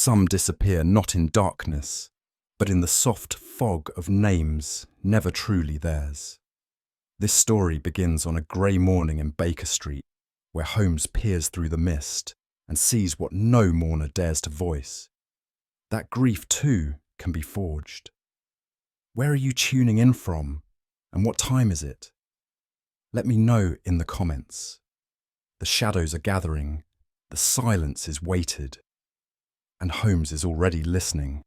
Some disappear not in darkness, but in the soft fog of names never truly theirs. This story begins on a grey morning in Baker Street, where Holmes peers through the mist and sees what no mourner dares to voice. That grief, too, can be forged. Where are you tuning in from, and what time is it? Let me know in the comments. The shadows are gathering, the silence is weighted, and Holmes is already listening.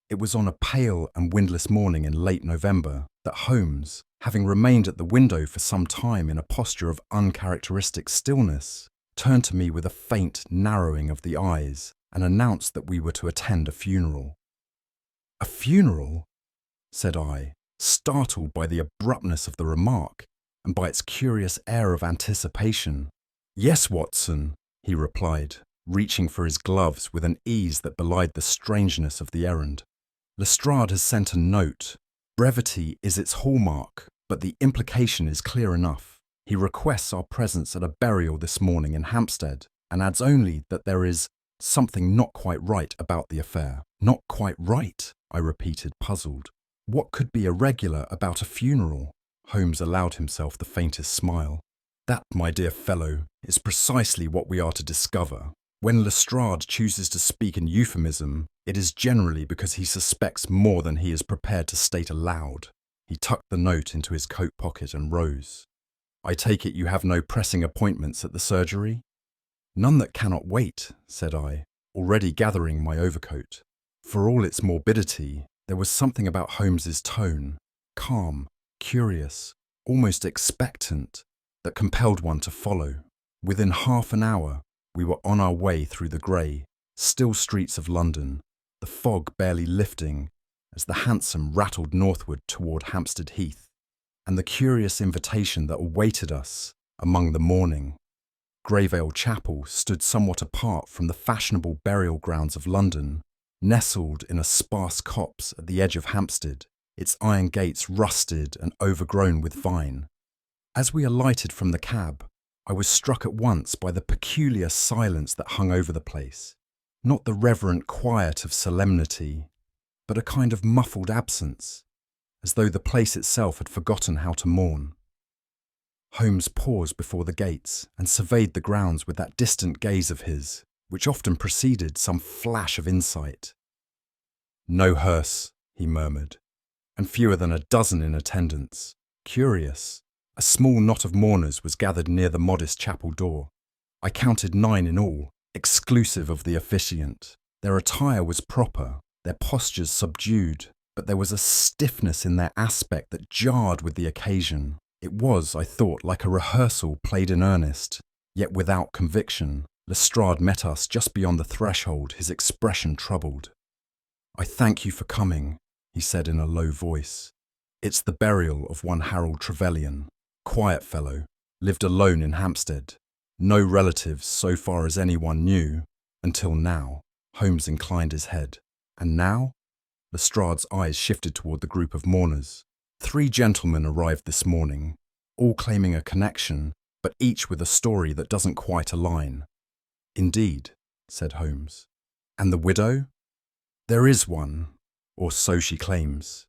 It was on a pale and windless morning in late November that Holmes, having remained at the window for some time in a posture of uncharacteristic stillness, turned to me with a faint narrowing of the eyes and announced that we were to attend a funeral. "A funeral?" said I, startled by the abruptness of the remark and by its curious air of anticipation. "Yes, Watson," he replied, reaching for his gloves with an ease that belied the strangeness of the errand. "Lestrade has sent a note. Brevity is its hallmark, but the implication is clear enough. He requests our presence at a burial this morning in Hampstead, and adds only that there is something not quite right about the affair." "Not quite right?" I repeated, puzzled. "What could be irregular about a funeral?" Holmes allowed himself the faintest smile. "That, my dear fellow, is precisely what we are to discover. When Lestrade chooses to speak in euphemism, it is generally because he suspects more than he is prepared to state aloud." He tucked the note into his coat pocket and rose. "I take it you have no pressing appointments at the surgery?" "None that cannot wait," said I, already gathering my overcoat. For all its morbidity, there was something about Holmes's tone, calm, curious, almost expectant, that compelled one to follow. Within half an hour, we were on our way through the grey, still streets of London, the fog barely lifting as the hansom rattled northward toward Hampstead Heath, and the curious invitation that awaited us among the mourning. Grayvale Chapel stood somewhat apart from the fashionable burial grounds of London, nestled in a sparse copse at the edge of Hampstead, its iron gates rusted and overgrown with vine. As we alighted from the cab, I was struck at once by the peculiar silence that hung over the place. Not the reverent quiet of solemnity, but a kind of muffled absence, as though the place itself had forgotten how to mourn. Holmes paused before the gates and surveyed the grounds with that distant gaze of his, which often preceded some flash of insight. "No hearse," he murmured, "and fewer than a dozen in attendance. Curious. A small knot of mourners was gathered near the modest chapel door. I counted 9 in all, exclusive of the officiant. Their attire was proper, their postures subdued, but there was a stiffness in their aspect that jarred with the occasion. It was, I thought, like a rehearsal played in earnest, yet without conviction. Lestrade met us just beyond the threshold, his expression troubled. "I thank you for coming," he said in a low voice. "It's the burial of one Harold Trevelyan. Quiet fellow, lived alone in Hampstead. No relatives so far as anyone knew, until now." Holmes inclined his head. "And now?" Lestrade's eyes shifted toward the group of mourners. 3 gentlemen arrived this morning, all claiming a connection, but each with a story that doesn't quite align." "Indeed," said Holmes. "And the widow?" "There is one, or so she claims.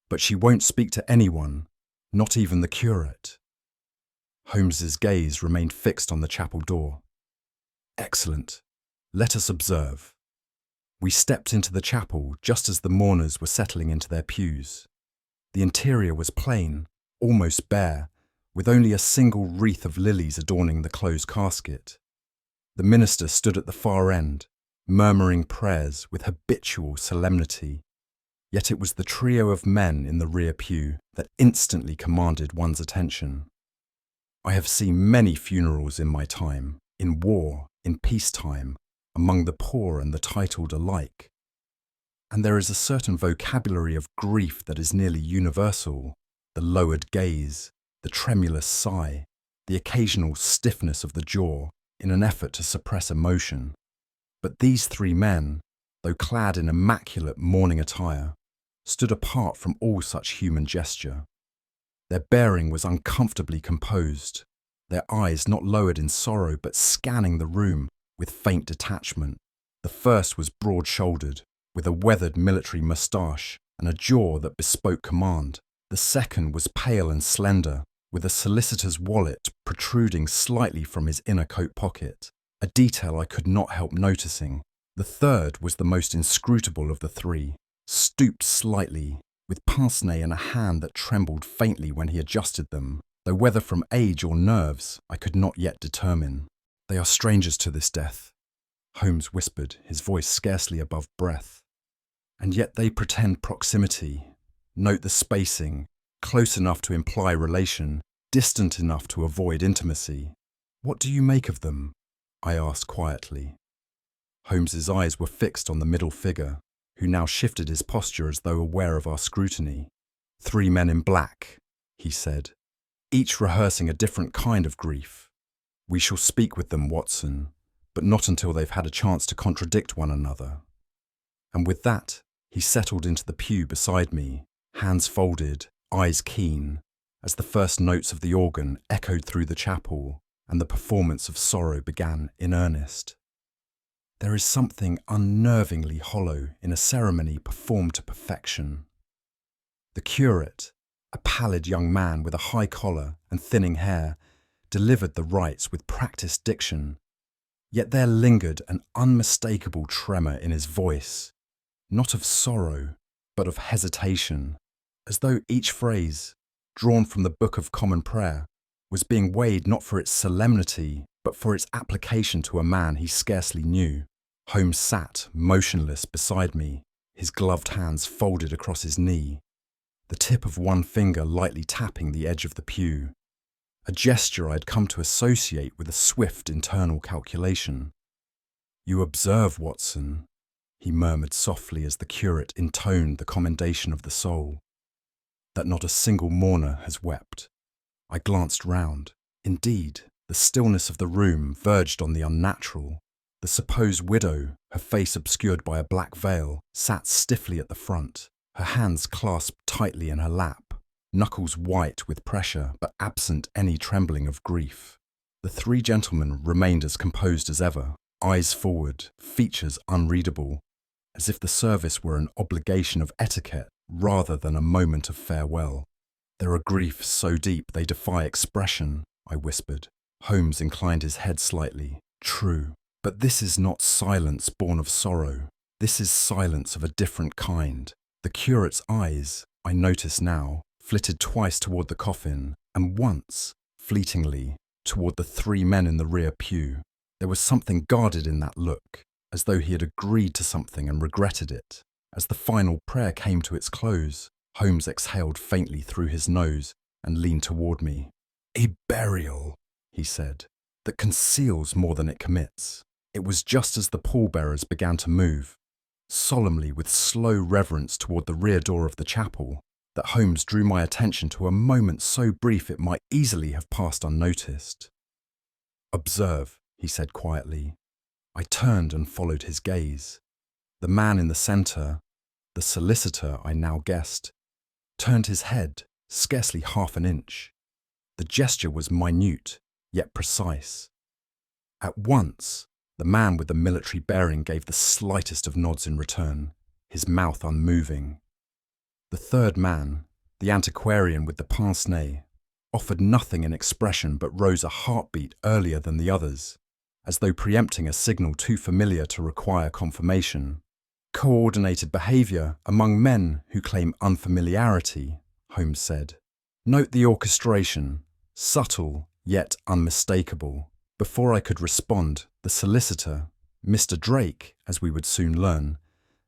But she won't speak to anyone, not even the curate." Holmes's gaze remained fixed on the chapel door. "Excellent. Let us observe." We stepped into the chapel just as the mourners were settling into their pews. The interior was plain, almost bare, with only a single wreath of lilies adorning the closed casket. The minister stood at the far end, murmuring prayers with habitual solemnity. Yet it was the trio of men in the rear pew that instantly commanded one's attention. I have seen many funerals in my time, in war, in peacetime, among the poor and the titled alike. And there is a certain vocabulary of grief that is nearly universal: the lowered gaze, the tremulous sigh, the occasional stiffness of the jaw in an effort to suppress emotion. But these 3 men, though clad in immaculate mourning attire, stood apart from all such human gesture. Their bearing was uncomfortably composed, their eyes not lowered in sorrow but scanning the room with faint detachment. The first was broad-shouldered, with a weathered military moustache and a jaw that bespoke command. The second was pale and slender, with a solicitor's wallet protruding slightly from his inner coat pocket, a detail I could not help noticing. The third was the most inscrutable of the three, stooped slightly, with pince-nez in a hand that trembled faintly when he adjusted them, though whether from age or nerves I could not yet determine. "They are strangers to this death," Holmes whispered, his voice scarcely above breath. "And yet they pretend proximity. Note the spacing, close enough to imply relation, distant enough to avoid intimacy. What do you make of them?" I asked quietly. Holmes's eyes were fixed on the middle figure, who now shifted his posture as though aware of our scrutiny. "Three men in black," he said, "each rehearsing a different kind of grief. We shall speak with them, Watson, but not until they've had a chance to contradict one another." And with that, he settled into the pew beside me, hands folded, eyes keen, as the first notes of the organ echoed through the chapel and the performance of sorrow began in earnest. There is something unnervingly hollow in a ceremony performed to perfection. The curate, a pallid young man with a high collar and thinning hair, delivered the rites with practiced diction, yet there lingered an unmistakable tremor in his voice, not of sorrow, but of hesitation, as though each phrase, drawn from the Book of Common Prayer, was being weighed not for its solemnity, but for its application to a man he scarcely knew. Holmes sat, motionless, beside me, his gloved hands folded across his knee, the tip of one finger lightly tapping the edge of the pew, a gesture I had come to associate with a swift internal calculation. "You observe, Watson," he murmured softly as the curate intoned the commendation of the soul, "that not a single mourner has wept." I glanced round. Indeed, the stillness of the room verged on the unnatural. The supposed widow, her face obscured by a black veil, sat stiffly at the front, her hands clasped tightly in her lap, knuckles white with pressure but absent any trembling of grief. The three gentlemen remained as composed as ever, eyes forward, features unreadable, as if the service were an obligation of etiquette rather than a moment of farewell. "There are griefs so deep they defy expression," I whispered. Holmes inclined his head slightly. "True, but this is not silence born of sorrow. This is silence of a different kind." The curate's eyes, I notice now, flitted twice toward the coffin, and once, fleetingly, toward the three men in the rear pew. There was something guarded in that look, as though he had agreed to something and regretted it. As the final prayer came to its close, Holmes exhaled faintly through his nose and leaned toward me. "A burial," he said, "that conceals more than it commits." It was just as the pallbearers began to move, solemnly with slow reverence toward the rear door of the chapel, that Holmes drew my attention to a moment so brief it might easily have passed unnoticed. "Observe," he said quietly. I turned and followed his gaze. The man in the centre, the solicitor I now guessed, turned his head scarcely half an inch. The gesture was minute, yet precise. At once, the man with the military bearing gave the slightest of nods in return, his mouth unmoving. The third man, the antiquarian with the pince-nez, offered nothing in expression but rose a heartbeat earlier than the others, as though preempting a signal too familiar to require confirmation. "Coordinated behaviour among men who claim unfamiliarity," Holmes said. "Note the orchestration, subtle yet unmistakable." Before I could respond, the solicitor, Mr. Drake, as we would soon learn,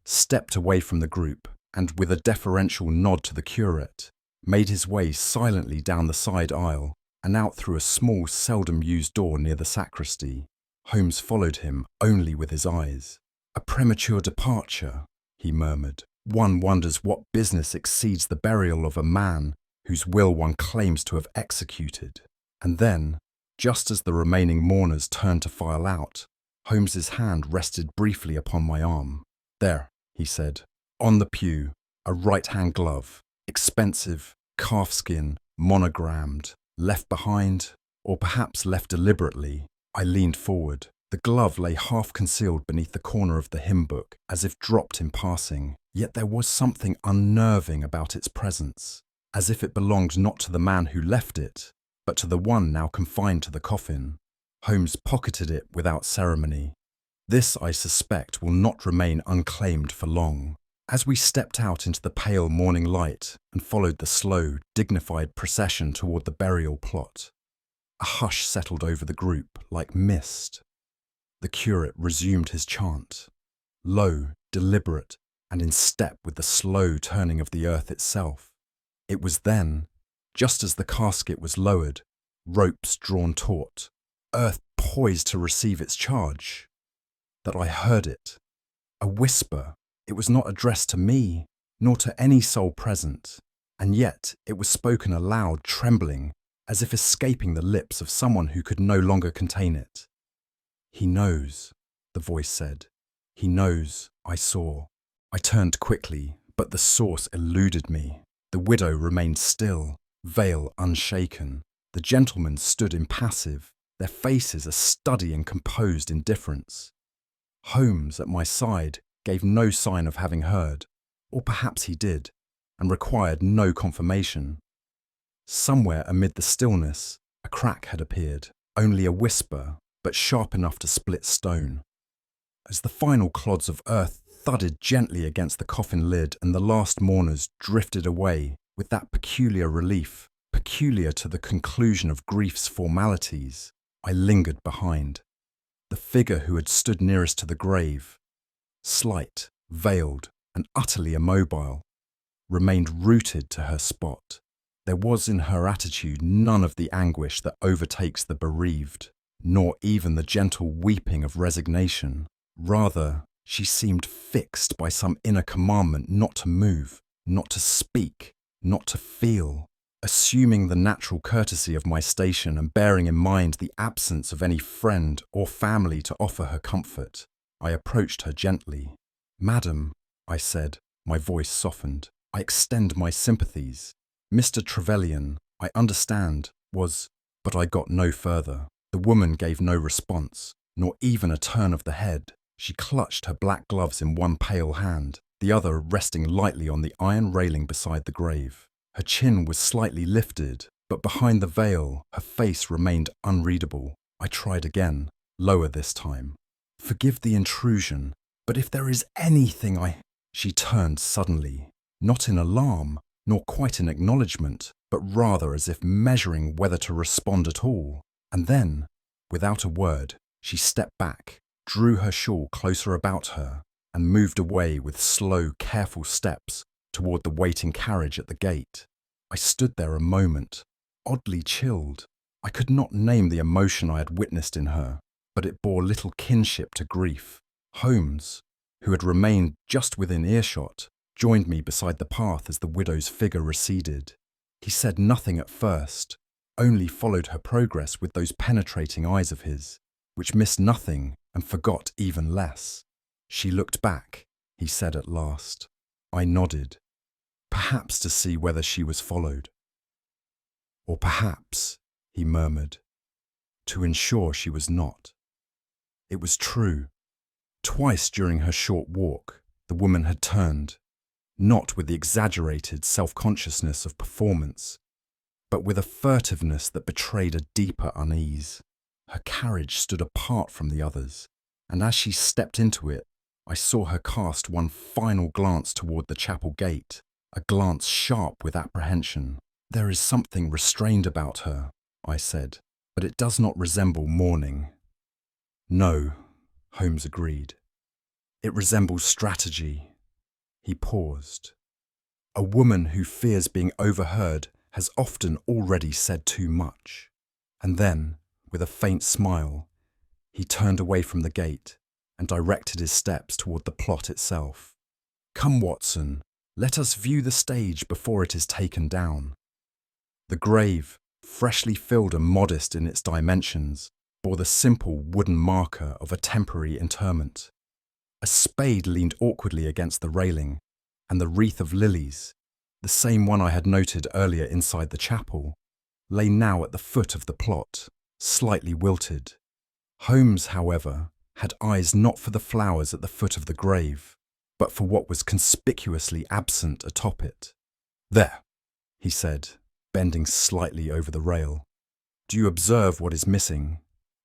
stepped away from the group and, with a deferential nod to the curate, made his way silently down the side aisle and out through a small, seldom-used door near the sacristy. Holmes followed him only with his eyes. "A premature departure," he murmured. "One wonders what business exceeds the burial of a man whose will one claims to have executed." And then, just as the remaining mourners turned to file out, Holmes's hand rested briefly upon my arm. "There," he said, "on the pew, a right-hand glove, expensive, calfskin, monogrammed, left behind, or perhaps left deliberately." I leaned forward, The glove lay half concealed beneath the corner of the hymn book, as if dropped in passing, yet there was something unnerving about its presence, as if it belonged not to the man who left it, but to the one now confined to the coffin. Holmes pocketed it without ceremony. This, I suspect, will not remain unclaimed for long. As we stepped out into the pale morning light and followed the slow, dignified procession toward the burial plot, a hush settled over the group like mist. The curate resumed his chant, low, deliberate, and in step with the slow turning of the earth itself. It was then, just as the casket was lowered, ropes drawn taut, earth poised to receive its charge, that I heard it. A whisper. It was not addressed to me, nor to any soul present, and yet it was spoken aloud, trembling, as if escaping the lips of someone who could no longer contain it. "He knows," the voice said. "He knows, I saw." I turned quickly, but the source eluded me. The widow remained still, veil unshaken. The gentlemen stood impassive, their faces a study in composed indifference. Holmes, at my side, gave no sign of having heard, or perhaps he did, and required no confirmation. Somewhere amid the stillness, a crack had appeared, only a whisper, but sharp enough to split stone. As the final clods of earth thudded gently against the coffin lid and the last mourners drifted away with that peculiar relief, peculiar to the conclusion of grief's formalities, I lingered behind. The figure who had stood nearest to the grave, slight, veiled, and utterly immobile, remained rooted to her spot. There was in her attitude none of the anguish that overtakes the bereaved, nor even the gentle weeping of resignation. Rather, she seemed fixed by some inner commandment not to move, not to speak, not to feel. Assuming the natural courtesy of my station and bearing in mind the absence of any friend or family to offer her comfort, I approached her gently. "Madam," I said, my voice softened, "I extend my sympathies. Mr. Trevelyan, I understand, was—" But I got no further. The woman gave no response, nor even a turn of the head. She clutched her black gloves in one pale hand, the other resting lightly on the iron railing beside the grave. Her chin was slightly lifted, but behind the veil, her face remained unreadable. I tried again, lower this time. "Forgive the intrusion, but if there is anything I—" She turned suddenly, not in alarm, nor quite in acknowledgement, but rather as if measuring whether to respond at all. And then, without a word, she stepped back, drew her shawl closer about her, and moved away with slow, careful steps toward the waiting carriage at the gate. I stood there a moment, oddly chilled. I could not name the emotion I had witnessed in her, but it bore little kinship to grief. Holmes, who had remained just within earshot, joined me beside the path as the widow's figure receded. He said nothing at first, only followed her progress with those penetrating eyes of his, which missed nothing and forgot even less. "She looked back," he said at last. I nodded, perhaps to see whether she was followed. "Or perhaps," he murmured, "to ensure she was not." It was true. Twice during her short walk, the woman had turned, not with the exaggerated self-consciousness of performance, but with a furtiveness that betrayed a deeper unease. Her carriage stood apart from the others, and as she stepped into it, I saw her cast one final glance toward the chapel gate, a glance sharp with apprehension. "There is something restrained about her," I said, "but it does not resemble mourning." "No," Holmes agreed. "It resembles strategy." He paused. "A woman who fears being overheard has often already said too much." And then, with a faint smile, he turned away from the gate and directed his steps toward the plot itself. "Come, Watson, let us view the stage before it is taken down." The grave, freshly filled and modest in its dimensions, bore the simple wooden marker of a temporary interment. A spade leaned awkwardly against the railing, and the wreath of lilies, the same one I had noted earlier inside the chapel, lay now at the foot of the plot, slightly wilted. Holmes, however, had eyes not for the flowers at the foot of the grave, but for what was conspicuously absent atop it. "There," he said, bending slightly over the rail. "Do you observe what is missing?"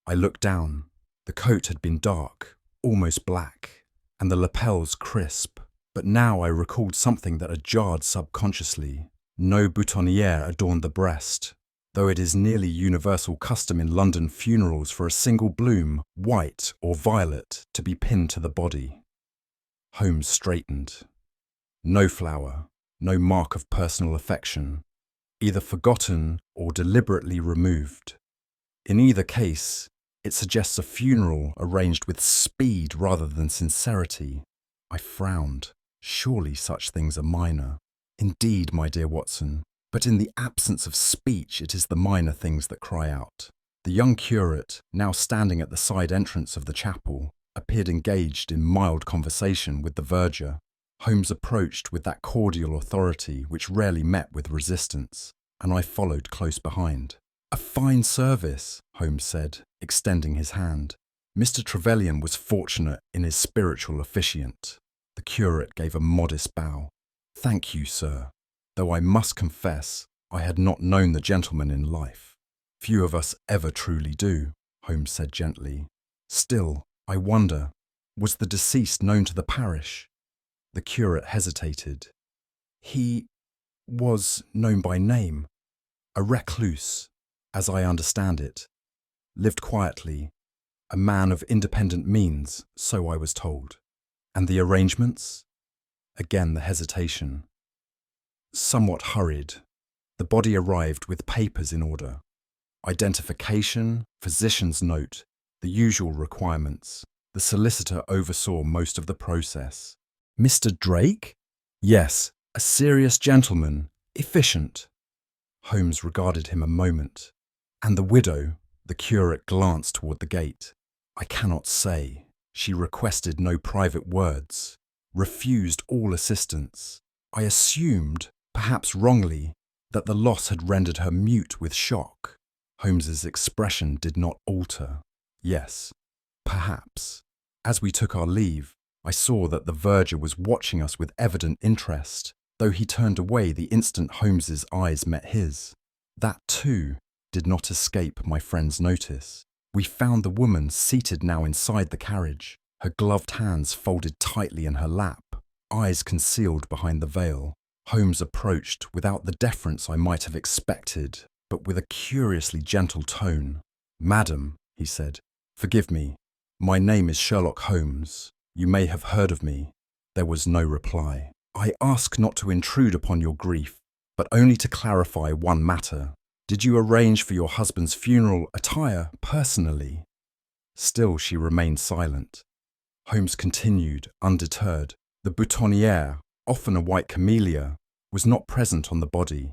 I looked down. The coat had been dark, almost black, and the lapels crisp, but now I recalled something that had jarred subconsciously. No boutonniere adorned the breast, though it is nearly universal custom in London funerals for a single bloom, white or violet, to be pinned to the body. Holmes straightened. No flower, no mark of personal affection, either forgotten or deliberately removed. In either case, it suggests a funeral arranged with speed rather than sincerity. I frowned. Surely such things are minor. Indeed, my dear Watson, but in the absence of speech, it is the minor things that cry out. The young curate, now standing at the side entrance of the chapel, appeared engaged in mild conversation with the verger. Holmes approached with that cordial authority which rarely met with resistance, and I followed close behind. "A fine service," Holmes said, extending his hand. Mr. Trevelyan was fortunate in his spiritual officiant. The curate gave a modest bow. "Thank you, sir, though I must confess I had not known the gentleman in life." "Few of us ever truly do," Holmes said gently. "Still, I wonder, was the deceased known to the parish?" The curate hesitated. "He was known by name. A recluse, as I understand it. Lived quietly. A man of independent means, so I was told." "And the arrangements?" Again the hesitation. "Somewhat hurried. The body arrived with papers in order. Identification, physician's note, the usual requirements. The solicitor oversaw most of the process." "Mr. Drake?" "Yes, a serious gentleman, efficient." Holmes regarded him a moment. "And the widow?" The curate glanced toward the gate. "I cannot say. She requested no private words, refused all assistance. I assumed, perhaps wrongly, that the loss had rendered her mute with shock." Holmes's expression did not alter. "Yes, perhaps." As we took our leave, I saw that the verger was watching us with evident interest, though he turned away the instant Holmes's eyes met his. That, too, did not escape my friend's notice. We found the woman seated now inside the carriage, her gloved hands folded tightly in her lap, eyes concealed behind the veil. Holmes approached without the deference I might have expected, but with a curiously gentle tone. "Madam," he said, "forgive me. My name is Sherlock Holmes. You may have heard of me." There was no reply. "I ask not to intrude upon your grief, but only to clarify one matter. Did you arrange for your husband's funeral attire personally?" Still she remained silent. Holmes continued, undeterred. "The boutonniere, often a white camellia, was not present on the body.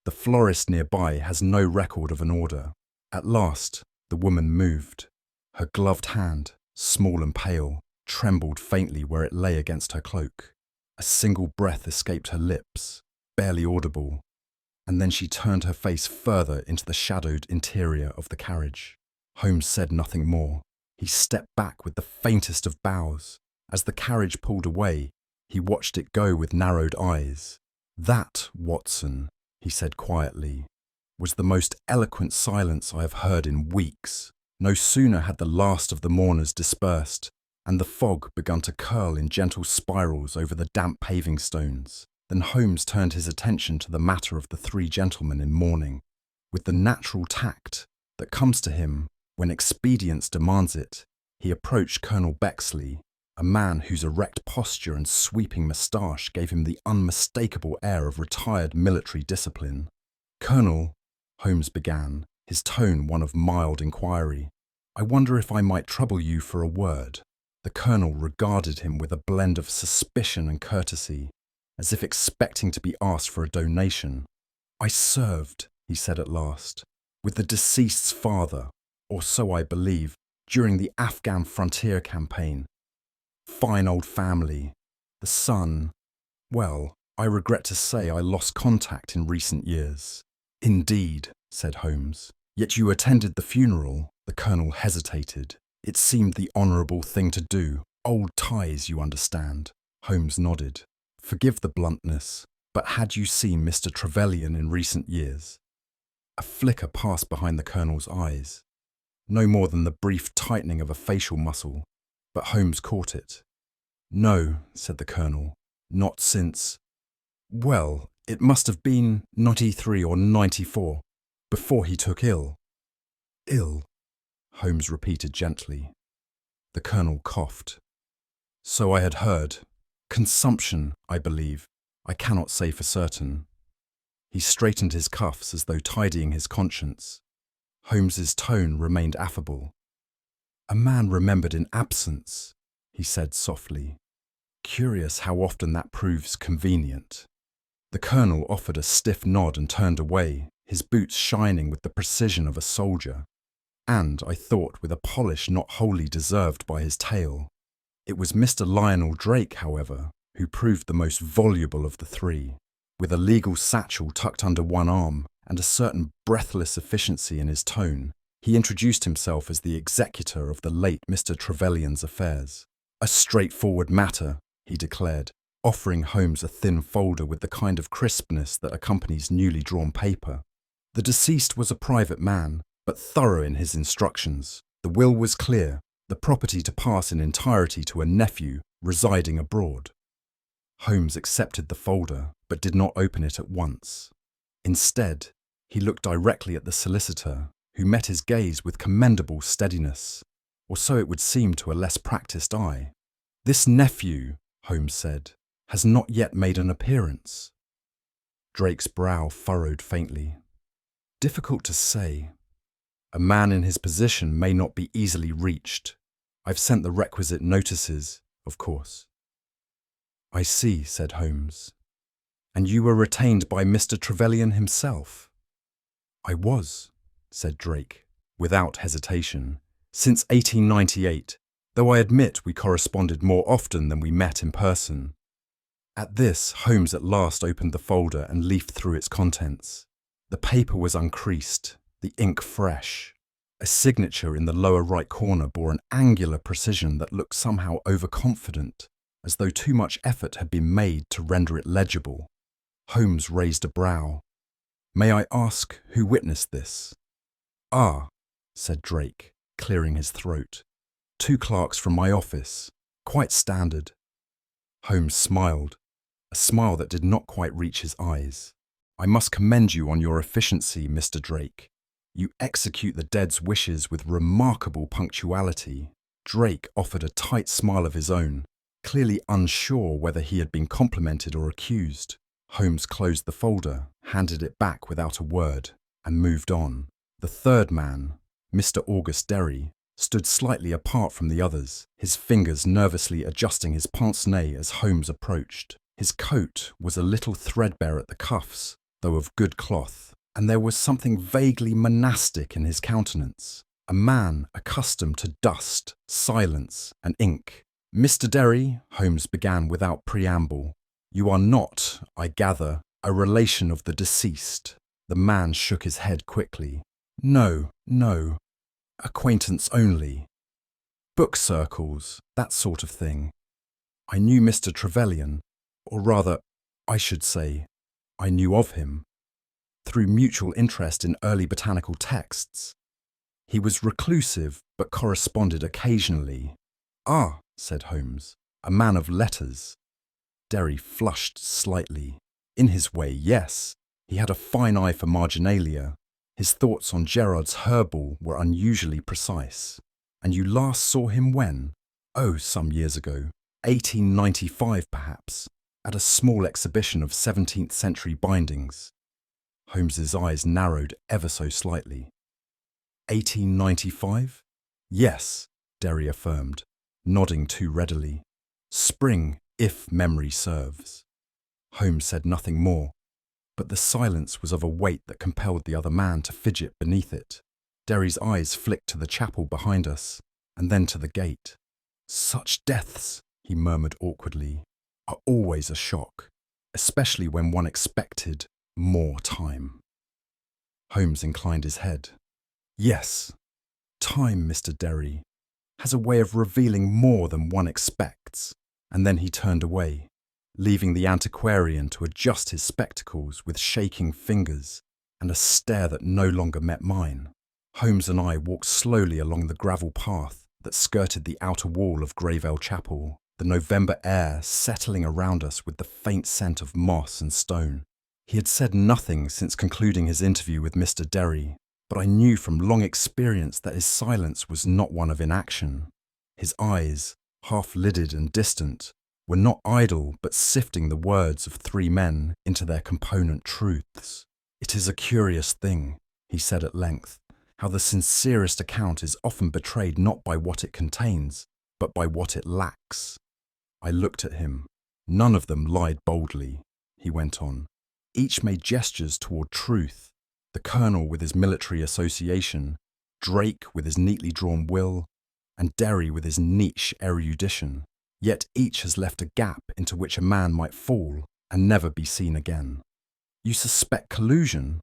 The florist nearby has no record of an order." At last, the woman moved. Her gloved hand, small and pale, trembled faintly where it lay against her cloak. A single breath escaped her lips, barely audible, and then she turned her face further into the shadowed interior of the carriage. Holmes said nothing more. He stepped back with the faintest of bows. As the carriage pulled away, he watched it go with narrowed eyes. "That, Watson," he said quietly, "was the most eloquent silence I have heard in weeks." No sooner had the last of the mourners dispersed, and the fog begun to curl in gentle spirals over the damp paving stones, then Holmes turned his attention to the matter of the three gentlemen in mourning. With the natural tact that comes to him when expedience demands it, he approached Colonel Bexley, a man whose erect posture and sweeping moustache gave him the unmistakable air of retired military discipline. "Colonel," Holmes began, his tone one of mild inquiry, "I wonder if I might trouble you for a word." The colonel regarded him with a blend of suspicion and courtesy, as if expecting to be asked for a donation. "I served," he said at last, "with the deceased's father, or so I believe, during the Afghan frontier campaign. Fine old family. The son, well, I regret to say I lost contact in recent years." "Indeed," said Holmes. "Yet you attended the funeral?" The colonel hesitated. It seemed the honourable thing to do. Old ties, you understand. Holmes nodded. Forgive the bluntness, but had you seen Mr. Trevelyan in recent years? A flicker passed behind the colonel's eyes. No more than the brief tightening of a facial muscle, but Holmes caught it. No, said the colonel, not since. Well, it must have been 93 or 94, before he took ill. Ill, Holmes repeated gently. The colonel coughed. So I had heard. Consumption, I believe. I cannot say for certain. He straightened his cuffs as though tidying his conscience. Holmes's tone remained affable. A man remembered in absence, he said softly. Curious how often that proves convenient. The colonel offered a stiff nod and turned away, his boots shining with the precision of a soldier. And, I thought, with a polish not wholly deserved by his tale. It was Mr. Lionel Drake, however, who proved the most voluble of the three. With a legal satchel tucked under one arm and a certain breathless efficiency in his tone, he introduced himself as the executor of the late Mr. Trevelyan's affairs. A straightforward matter, he declared, offering Holmes a thin folder with the kind of crispness that accompanies newly drawn paper. The deceased was a private man, but thorough in his instructions. The will was clear, the property to pass in entirety to a nephew residing abroad. Holmes accepted the folder, but did not open it at once. Instead, he looked directly at the solicitor, who met his gaze with commendable steadiness, or so it would seem to a less practised eye. This nephew, Holmes said, has not yet made an appearance. Drake's brow furrowed faintly. Difficult to say. A man in his position may not be easily reached. I've sent the requisite notices, of course. I see, said Holmes. And you were retained by Mr. Trevelyan himself? I was, said Drake, without hesitation, since 1898, though I admit we corresponded more often than we met in person. At this, Holmes at last opened the folder and leafed through its contents. The paper was uncreased, the ink fresh. A signature in the lower right corner bore an angular precision that looked somehow overconfident, as though too much effort had been made to render it legible. Holmes raised a brow. May I ask who witnessed this? Ah, said Drake, clearing his throat. 2 clerks from my office. Quite standard. Holmes smiled, a smile that did not quite reach his eyes. I must commend you on your efficiency, Mr. Drake. You execute the dead's wishes with remarkable punctuality. Drake offered a tight smile of his own, clearly unsure whether he had been complimented or accused. Holmes closed the folder, handed it back without a word, and moved on. The third man, Mr. August Derry, stood slightly apart from the others, his fingers nervously adjusting his pince-nez as Holmes approached. His coat was a little threadbare at the cuffs, though of good cloth, and there was something vaguely monastic in his countenance. A man accustomed to dust, silence, and ink. Mr. Derry, Holmes began without preamble. You are not, I gather, a relation of the deceased. The man shook his head quickly. No. Acquaintance only. Book circles, that sort of thing. I knew Mr. Trevelyan, or rather, I should say, I knew of him, through mutual interest in early botanical texts. He was reclusive, but corresponded occasionally. Ah, said Holmes, a man of letters. Derry flushed slightly. In his way, yes. He had a fine eye for marginalia. His thoughts on Gerard's herbal were unusually precise. And you last saw him when? Oh, some years ago. 1895, perhaps, at a small exhibition of 17th century bindings. Holmes's eyes narrowed ever so slightly. 1895? Yes, Derry affirmed, nodding too readily. Spring, if memory serves. Holmes said nothing more, but the silence was of a weight that compelled the other man to fidget beneath it. Derry's eyes flicked to the chapel behind us, and then to the gate. Such deaths, he murmured awkwardly, are always a shock, especially when one expected more time. Holmes inclined his head. Yes, Time, Mr. Derry, has a way of revealing more than one expects. And then he turned away, leaving the antiquarian to adjust his spectacles with shaking fingers and a stare that no longer met mine. Holmes and I walked slowly along the gravel path that skirted the outer wall of Gravell Chapel, the November air settling around us with the faint scent of moss and stone. He had said nothing since concluding his interview with Mr. Derry, but I knew from long experience that his silence was not one of inaction. His eyes, half-lidded and distant, were not idle but sifting the words of three men into their component truths. "It is a curious thing," he said at length, "how the sincerest account is often betrayed not by what it contains, but by what it lacks." I looked at him. None of them lied boldly, he went on. Each made gestures toward truth. The Colonel with his military association, Drake with his neatly drawn will, and Derry with his niche erudition. Yet each has left a gap into which a man might fall and never be seen again. "You suspect collusion?"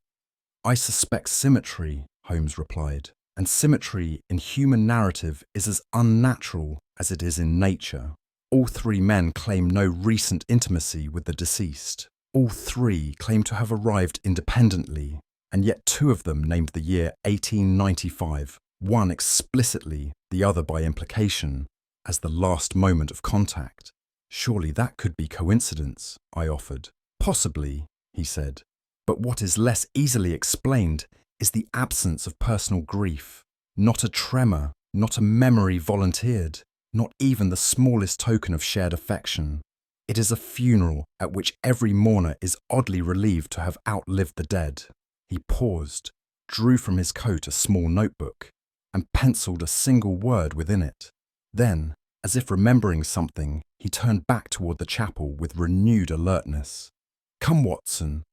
"I suspect symmetry," Holmes replied. "And symmetry in human narrative is as unnatural as it is in nature." All three men claim no recent intimacy with the deceased. All three claim to have arrived independently, and yet two of them named the year 1895, one explicitly, the other by implication, as the last moment of contact. "Surely that could be coincidence," I offered. "Possibly," he said. "But what is less easily explained is the absence of personal grief. Not a tremor, not a memory volunteered, not even the smallest token of shared affection. It is a funeral at which every mourner is oddly relieved to have outlived the dead." He paused, drew from his coat a small notebook, and penciled a single word within it. Then, as if remembering something, he turned back toward the chapel with renewed alertness. "Come, Watson,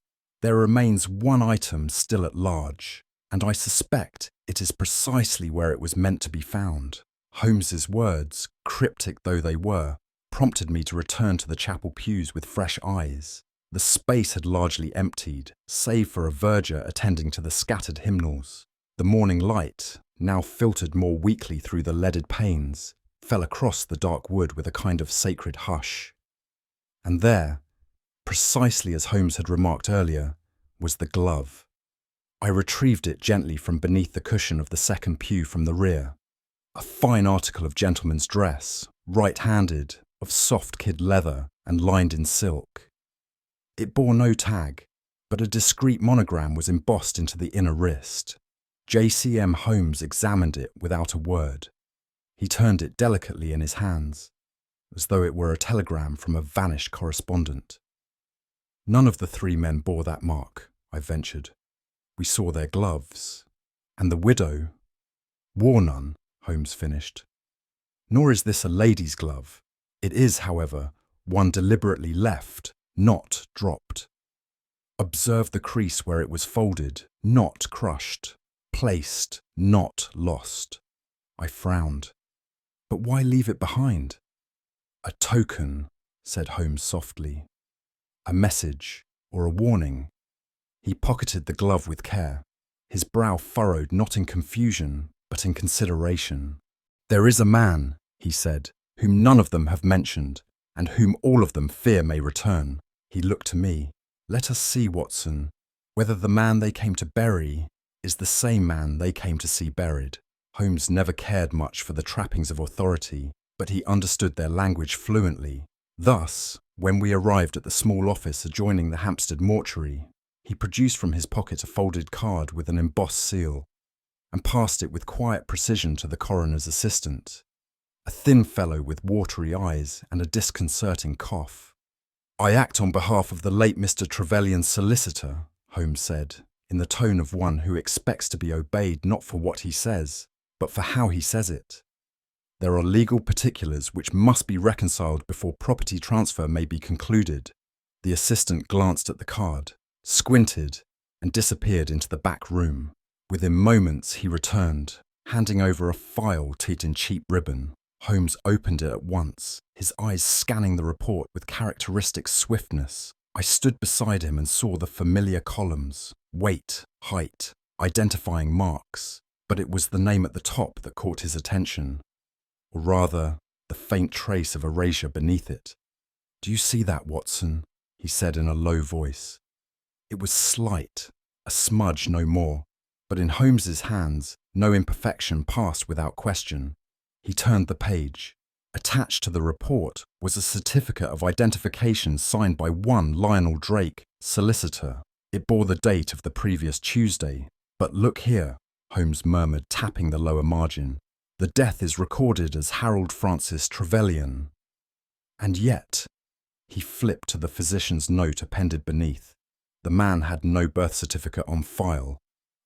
there remains one item still at large, and I suspect it is precisely where it was meant to be found." Holmes's words, cryptic though they were, prompted me to return to the chapel pews with fresh eyes. The space had largely emptied, save for a verger attending to the scattered hymnals. The morning light, now filtered more weakly through the leaded panes, fell across the dark wood with a kind of sacred hush. And there, precisely as Holmes had remarked earlier, was the glove. I retrieved it gently from beneath the cushion of the second pew from the rear. A fine article of gentleman's dress, right-handed, of soft kid leather and lined in silk. It bore no tag, but a discreet monogram was embossed into the inner wrist. J.C.M. Holmes examined it without a word. He turned it delicately in his hands, as though it were a telegram from a vanished correspondent. "None of the three men bore that mark," I ventured. "We saw their gloves. And the widow wore none," Holmes finished. "Nor is this a lady's glove. It is, however, one deliberately left, not dropped. Observe the crease where it was folded, not crushed, placed, not lost." I frowned. "But why leave it behind?" "A token," said Holmes softly. "A message or a warning." He pocketed the glove with care, his brow furrowed not in confusion, but in consideration. "There is a man," he said, "whom none of them have mentioned, and whom all of them fear may return." He looked to me. "Let us see, Watson, whether the man they came to bury is the same man they came to see buried." Holmes never cared much for the trappings of authority, but he understood their language fluently. Thus, when we arrived at the small office adjoining the Hampstead mortuary, he produced from his pocket a folded card with an embossed seal, and passed it with quiet precision to the coroner's assistant, a thin fellow with watery eyes and a disconcerting cough. "I act on behalf of the late Mr. Trevelyan's solicitor," Holmes said, in the tone of one who expects to be obeyed not for what he says, but for how he says it. "There are legal particulars which must be reconciled before property transfer may be concluded." The assistant glanced at the card, squinted, and disappeared into the back room. Within moments he returned, handing over a file tied in cheap ribbon. Holmes opened it at once, his eyes scanning the report with characteristic swiftness. I stood beside him and saw the familiar columns, weight, height, identifying marks, But it was the name at the top that caught his attention, or rather, the faint trace of erasure beneath it. "Do you see that, Watson?" he said in a low voice. It was slight, a smudge no more, but in Holmes's hands, no imperfection passed without question. He turned the page. Attached to the report was a certificate of identification signed by one Lionel Drake, solicitor. It bore the date of the previous Tuesday. "But look here," Holmes murmured, tapping the lower margin. "The death is recorded as Harold Francis Trevelyan. And yet," he flipped to the physician's note appended beneath. The man had no birth certificate on file.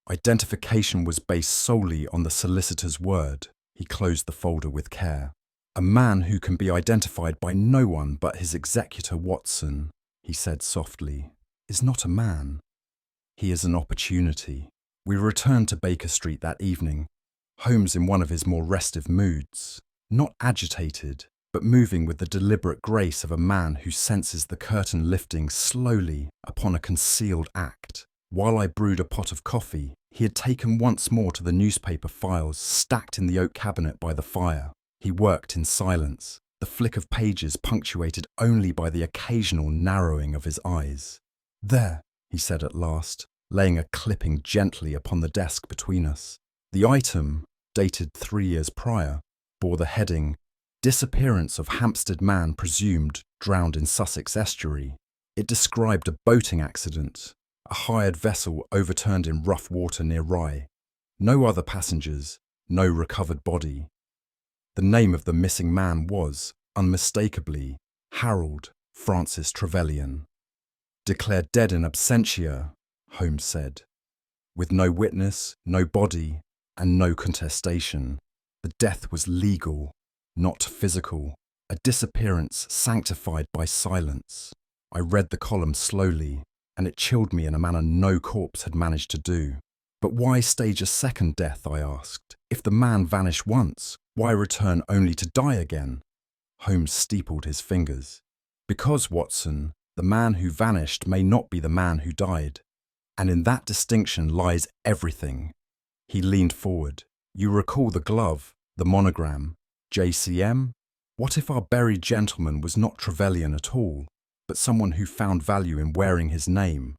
Identification was based solely on the solicitor's word. He closed the folder with care. "A man who can be identified by no one but his executor, Watson," he said softly, "is not a man. He is an opportunity." We returned to Baker Street that evening, Holmes in one of his more restive moods, not agitated, but moving with the deliberate grace of a man who senses the curtain lifting slowly upon a concealed act. While I brewed a pot of coffee, he had taken once more to the newspaper files stacked in the oak cabinet by the fire. He worked in silence, the flick of pages punctuated only by the occasional narrowing of his eyes. "There," he said at last, laying a clipping gently upon the desk between us. The item, dated 3 years prior, bore the heading, "Disappearance of Hampstead man presumed drowned in Sussex estuary." It described a boating accident, a hired vessel overturned in rough water near Rye. No other passengers, no recovered body. The name of the missing man was, unmistakably, Harold Francis Trevelyan. "Declared dead in absentia," Holmes said. "With no witness, no body, and no contestation. The death was legal, not physical, a disappearance sanctified by silence." I read the column slowly, and it chilled me in a manner no corpse had managed to do. "But why stage a second death?" I asked. "If the man vanished once, why return only to die again?" Holmes steepled his fingers. "Because, Watson, the man who vanished may not be the man who died. And in that distinction lies everything." He leaned forward. "You recall the glove, the monogram, JCM? What if our buried gentleman was not Trevelyan at all, but someone who found value in wearing his name?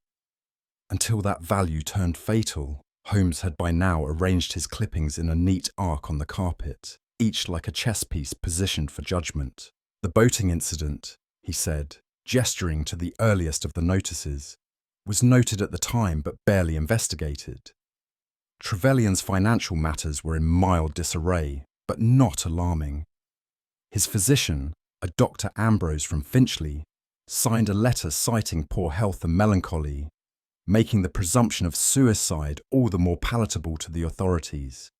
Until that value turned fatal." Holmes had by now arranged his clippings in a neat arc on the carpet, each like a chess piece positioned for judgment. "The boating incident," he said, gesturing to the earliest of the notices, "was noted at the time but barely investigated. Trevelyan's financial matters were in mild disarray, but not alarming. His physician, a Dr. Ambrose from Finchley, signed a letter citing poor health and melancholy, making the presumption of suicide all the more palatable to the authorities.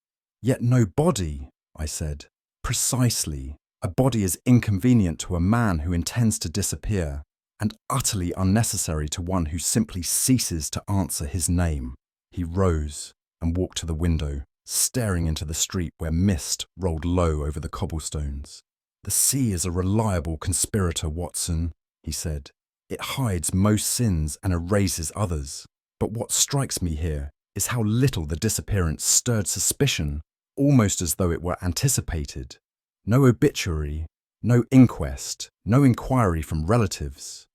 Yet no body," I said. "Precisely. A body is inconvenient to a man who intends to disappear, and utterly unnecessary to one who simply ceases to answer his name." He rose and walked to the window, staring into the street where mist rolled low over the cobblestones. "The sea is a reliable conspirator, Watson," he said. "It hides most sins and erases others. But what strikes me here is how little the disappearance stirred suspicion, almost as though it were anticipated. No obituary, no inquest, no inquiry from relatives."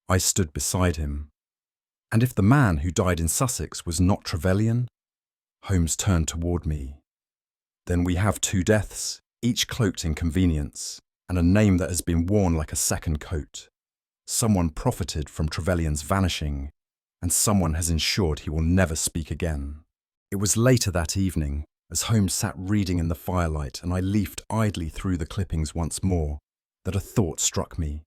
I stood beside him. "And if the man who died in Sussex was not Trevelyan?" Holmes turned toward me. "Then we have 2 deaths, each cloaked in convenience, and a name that has been worn like a second coat. Someone profited from Trevelyan's vanishing, and someone has ensured he will never speak again." It was later that evening, as Holmes sat reading in the firelight and I leafed idly through the clippings once more, that a thought struck me.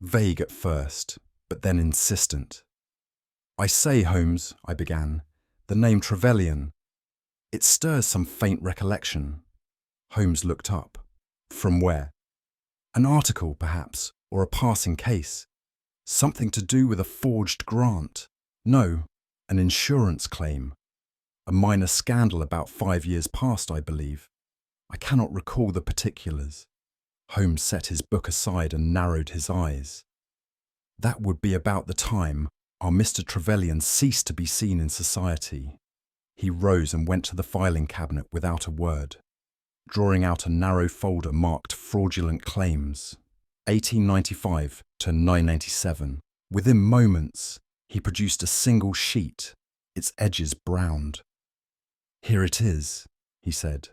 Vague at first, but then insistent. "I say, Holmes," I began, "the name Trevelyan. It stirs some faint recollection." Holmes looked up. "From where?" "An article, perhaps, or a passing case. Something to do with a forged grant. No, an insurance claim. A minor scandal about 5 years past, I believe. I cannot recall the particulars." Holmes set his book aside and narrowed his eyes. "That would be about the time our Mr. Trevelyan ceased to be seen in society. He rose and went to the filing cabinet without a word, drawing out a narrow folder marked Fraudulent Claims, 1895 to 987. Within moments, he produced a single sheet, its edges browned. "Here it is," he said.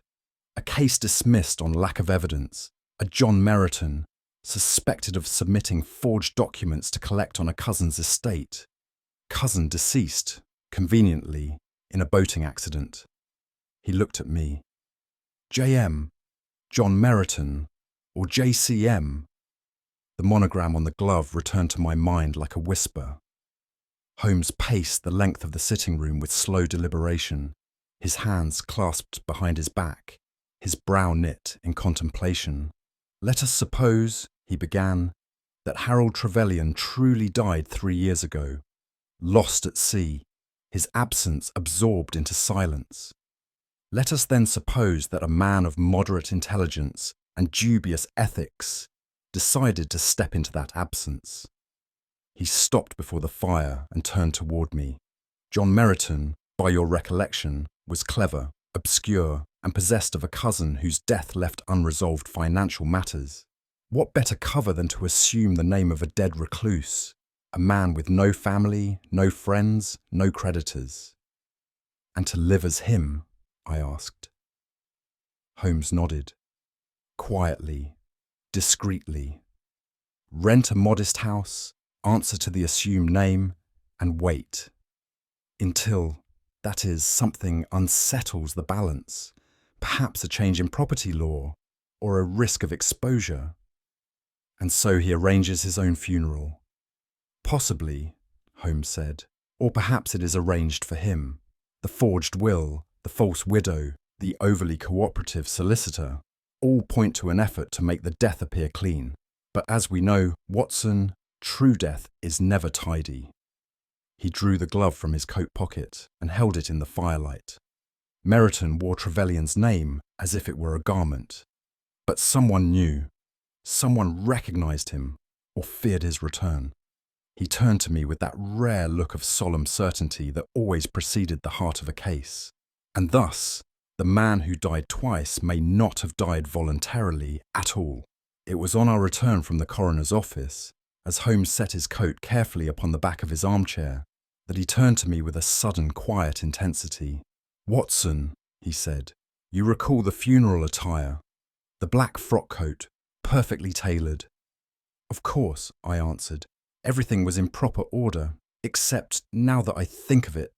"A case dismissed on lack of evidence. A John Meriton, suspected of submitting forged documents to collect on a cousin's estate. Cousin deceased, conveniently, in a boating accident." He looked at me. "J.M., John Meriton, or J.C.M.?" The monogram on the glove returned to my mind like a whisper. Holmes paced the length of the sitting room with slow deliberation, his hands clasped behind his back, his brow knit in contemplation. "Let us suppose," he began, "that Harold Trevelyan truly died 3 years ago, lost at sea, his absence absorbed into silence. Let us then suppose that a man of moderate intelligence and dubious ethics decided to step into that absence." He stopped before the fire and turned toward me. "John Meriton, by your recollection, was clever, obscure, and possessed of a cousin whose death left unresolved financial matters. What better cover than to assume the name of a dead recluse, a man with no family, no friends, no creditors?" "And to live as him?" I asked. Holmes nodded. Quietly, discreetly. Rent a modest house, answer to the assumed name, and wait. Until, that is, something unsettles the balance, perhaps a change in property law, or a risk of exposure. And so he arranges his own funeral. "Possibly," Holmes said, "or perhaps it is arranged for him. The forged will, the false widow, the overly cooperative solicitor, all point to an effort to make the death appear clean. But as we know, Watson, true death is never tidy." He drew the glove from his coat pocket and held it in the firelight. Meriton wore Trevelyan's name as if it were a garment. But someone knew. Someone recognized him, or feared his return. He turned to me with that rare look of solemn certainty that always preceded the heart of a case. And thus, the man who died twice may not have died voluntarily at all. It was on our return from the coroner's office, as Holmes set his coat carefully upon the back of his armchair, that he turned to me with a sudden quiet intensity. "Watson," he said, "you recall the funeral attire, the black frock coat, perfectly tailored." "Of course," I answered. "Everything was in proper order, except, now that I think of it—"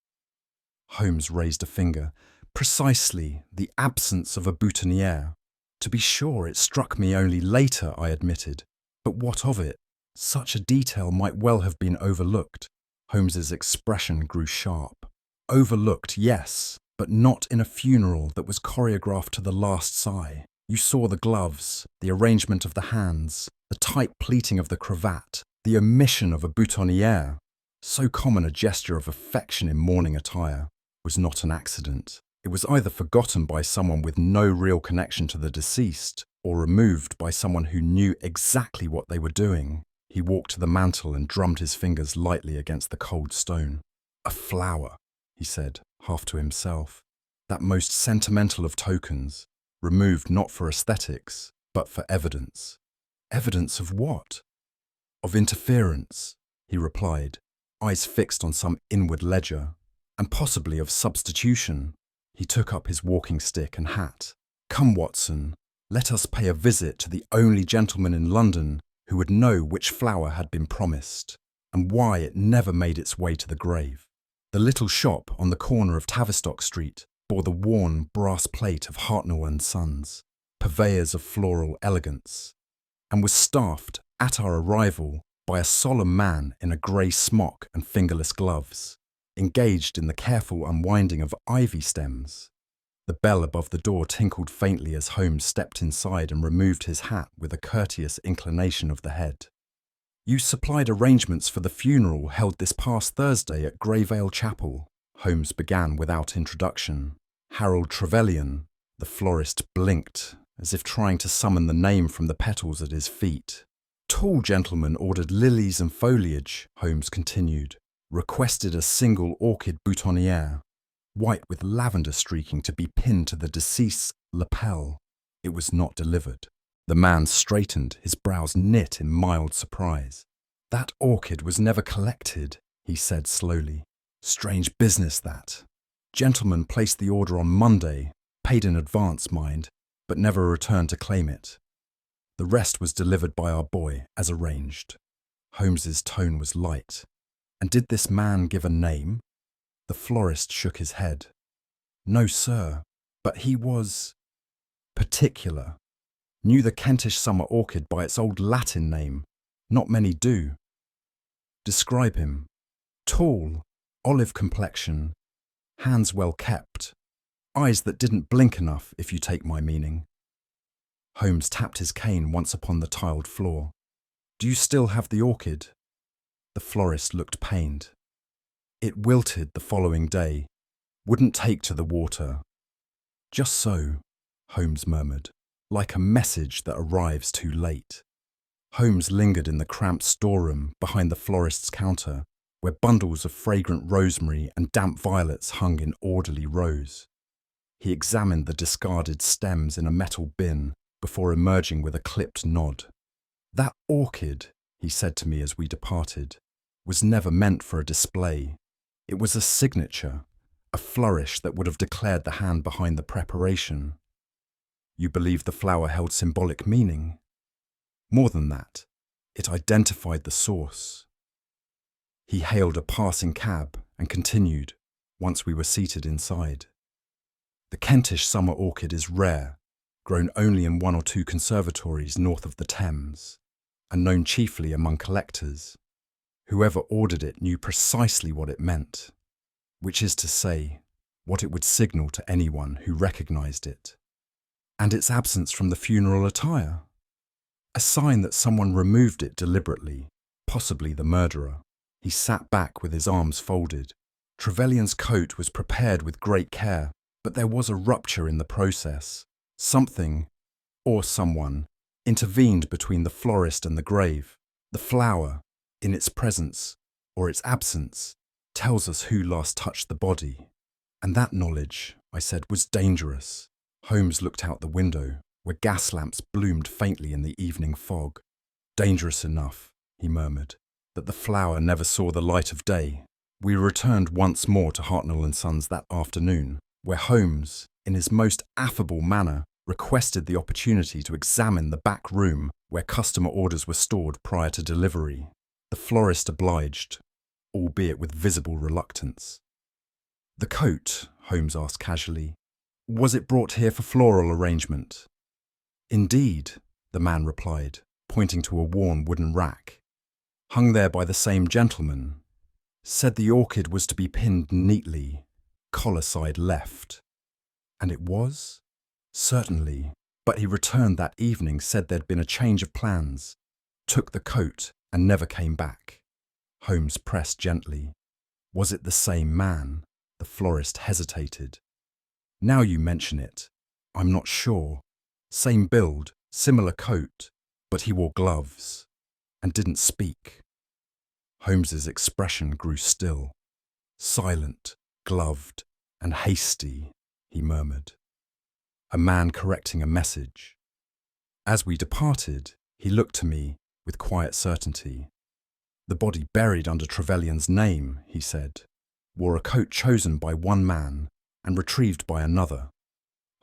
Holmes raised a finger. "Precisely, the absence of a boutonniere. To be sure, it struck me only later," I admitted. "But what of it? Such a detail might well have been overlooked." Holmes's expression grew sharp. "Overlooked, yes, but not in a funeral that was choreographed to the last sigh. You saw the gloves, the arrangement of the hands, the tight pleating of the cravat, the omission of a boutonniere. So common a gesture of affection in mourning attire was not an accident. It was either forgotten by someone with no real connection to the deceased, or removed by someone who knew exactly what they were doing." He walked to the mantel and drummed his fingers lightly against the cold stone. "A flower," he said, half to himself. "That most sentimental of tokens, removed not for aesthetics, but for evidence." "Evidence of what?" "Of interference," he replied, eyes fixed on some inward ledger, "and possibly of substitution." He took up his walking stick and hat. "Come, Watson, let us pay a visit to the only gentleman in London who would know which flower had been promised, and why it never made its way to the grave." The little shop on the corner of Tavistock Street bore the worn brass plate of Hartnell and Sons, purveyors of floral elegance, and was staffed, at our arrival, by a solemn man in a grey smock and fingerless gloves, engaged in the careful unwinding of ivy stems. The bell above the door tinkled faintly as Holmes stepped inside and removed his hat with a courteous inclination of the head. "You supplied arrangements for the funeral held this past Thursday at Greyvale Chapel," Holmes began without introduction. "Harold Trevelyan." The florist blinked, as if trying to summon the name from the petals at his feet. "Tall gentleman ordered lilies and foliage," Holmes continued. "Requested a single orchid boutonniere." white with lavender streaking to be pinned to the deceased's lapel. It was not delivered. The man straightened, his brows knit in mild surprise. "That orchid was never collected," he said slowly. "Strange business, that. Gentleman placed the order on Monday, paid in advance, mind, but never returned to claim it. The rest was delivered by our boy, as arranged." Holmes's tone was light. "And did this man give a name?" The florist shook his head. "No, sir, but he was particular. Knew the Kentish summer orchid by its old Latin name. Not many do." "Describe him." "Tall, olive complexion, hands well kept, eyes that didn't blink enough, if you take my meaning." Holmes tapped his cane once upon the tiled floor. "Do you still have the orchid?" The florist looked pained. "It wilted the following day. Wouldn't take to the water." "Just so," Holmes murmured, "like a message that arrives too late." Holmes lingered in the cramped storeroom behind the florist's counter, where bundles of fragrant rosemary and damp violets hung in orderly rows. He examined the discarded stems in a metal bin before emerging with a clipped nod. "That orchid," he said to me as we departed, "was never meant for a display. It was a signature, a flourish that would have declared the hand behind the preparation." "You believe the flower held symbolic meaning?" "More than that, it identified the source." He hailed a passing cab and continued, once we were seated inside. "The Kentish summer orchid is rare, grown only in 1 or 2 conservatories north of the Thames, and known chiefly among collectors. Whoever ordered it knew precisely what it meant, which is to say, what it would signal to anyone who recognized it." "And its absence from the funeral attire?" "A sign that someone removed it deliberately, possibly the murderer." He sat back with his arms folded. "Trevelyan's coat was prepared with great care, but there was a rupture in the process. Something, or someone, intervened between the florist and the grave. The flower, in its presence, or its absence, tells us who last touched the body." "And that knowledge," I said, "was dangerous." Holmes looked out the window, where gas lamps bloomed faintly in the evening fog. "Dangerous enough," he murmured, "that the flower never saw the light of day." We returned once more to Hartnell & Sons that afternoon, where Holmes, in his most affable manner, requested the opportunity to examine the back room where customer orders were stored prior to delivery. The florist obliged, albeit with visible reluctance. "The coat," Holmes asked casually, "was it brought here for floral arrangement?" "Indeed," the man replied, pointing to a worn wooden rack. "Hung there by the same gentleman. Said the orchid was to be pinned neatly, collar side left." "And it was?" "Certainly, but he returned that evening, said there'd been a change of plans, took the coat and never came back." Holmes pressed gently. "Was it the same man?" The florist hesitated. "Now you mention it, I'm not sure. Same build, similar coat, but he wore gloves and didn't speak." Holmes's expression grew still. "Silent, gloved, and hasty," he murmured. "A man correcting a message." As we departed, he looked to me with quiet certainty. "The body buried under Trevelyan's name," he said, "wore a coat chosen by one man and retrieved by another."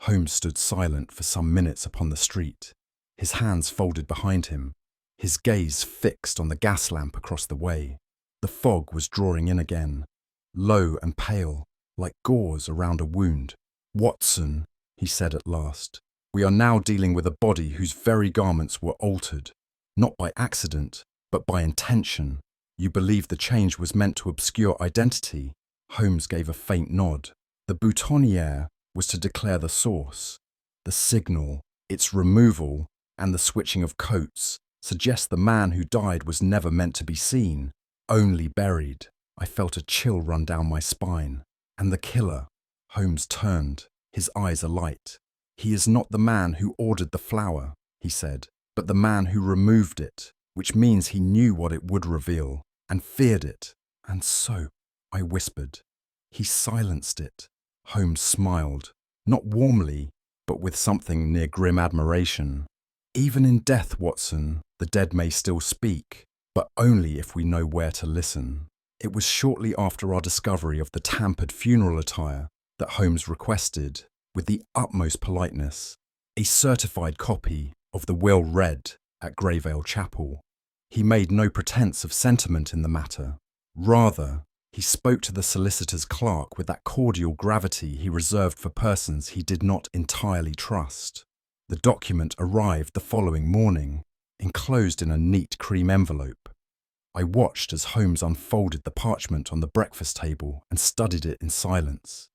Holmes stood silent for some minutes upon the street, his hands folded behind him, his gaze fixed on the gas lamp across the way. The fog was drawing in again, low and pale, like gauze around a wound. "Watson," he said at last, "we are now dealing with a body whose very garments were altered, not by accident, but by intention. You believe the change was meant to obscure identity?" Holmes gave a faint nod. "The boutonniere was to declare the source. The signal, its removal, and the switching of coats suggest the man who died was never meant to be seen, only buried." I felt a chill run down my spine. "And the killer?" Holmes turned, his eyes alight. "He is not the man who ordered the flower," he said, "but the man who removed it, which means he knew what it would reveal, and feared it. And so," I whispered, "he silenced it." Holmes smiled, not warmly, but with something near grim admiration. Even in death, Watson, the dead may still speak, but only if we know where to listen. It was shortly after our discovery of the tampered funeral attire that Holmes requested, with the utmost politeness, a certified copy of the will read at Grayvale Chapel. He made no pretence of sentiment in the matter. Rather, he spoke to the solicitor's clerk with that cordial gravity he reserved for persons he did not entirely trust. The document arrived the following morning, enclosed in a neat cream envelope. I watched as Holmes unfolded the parchment on the breakfast table and studied it in silence.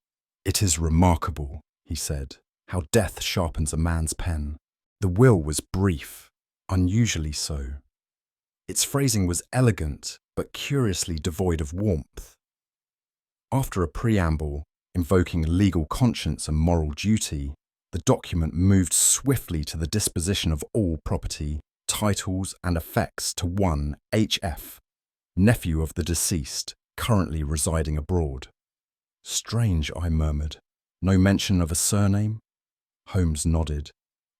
"It is remarkable," he said, "how death sharpens a man's pen." The will was brief, unusually so. Its phrasing was elegant, but curiously devoid of warmth. After a preamble invoking legal conscience and moral duty, the document moved swiftly to the disposition of all property, titles and effects to one H.F., nephew of the deceased, currently residing abroad. "Strange," I murmured. "No mention of a surname?" Holmes nodded.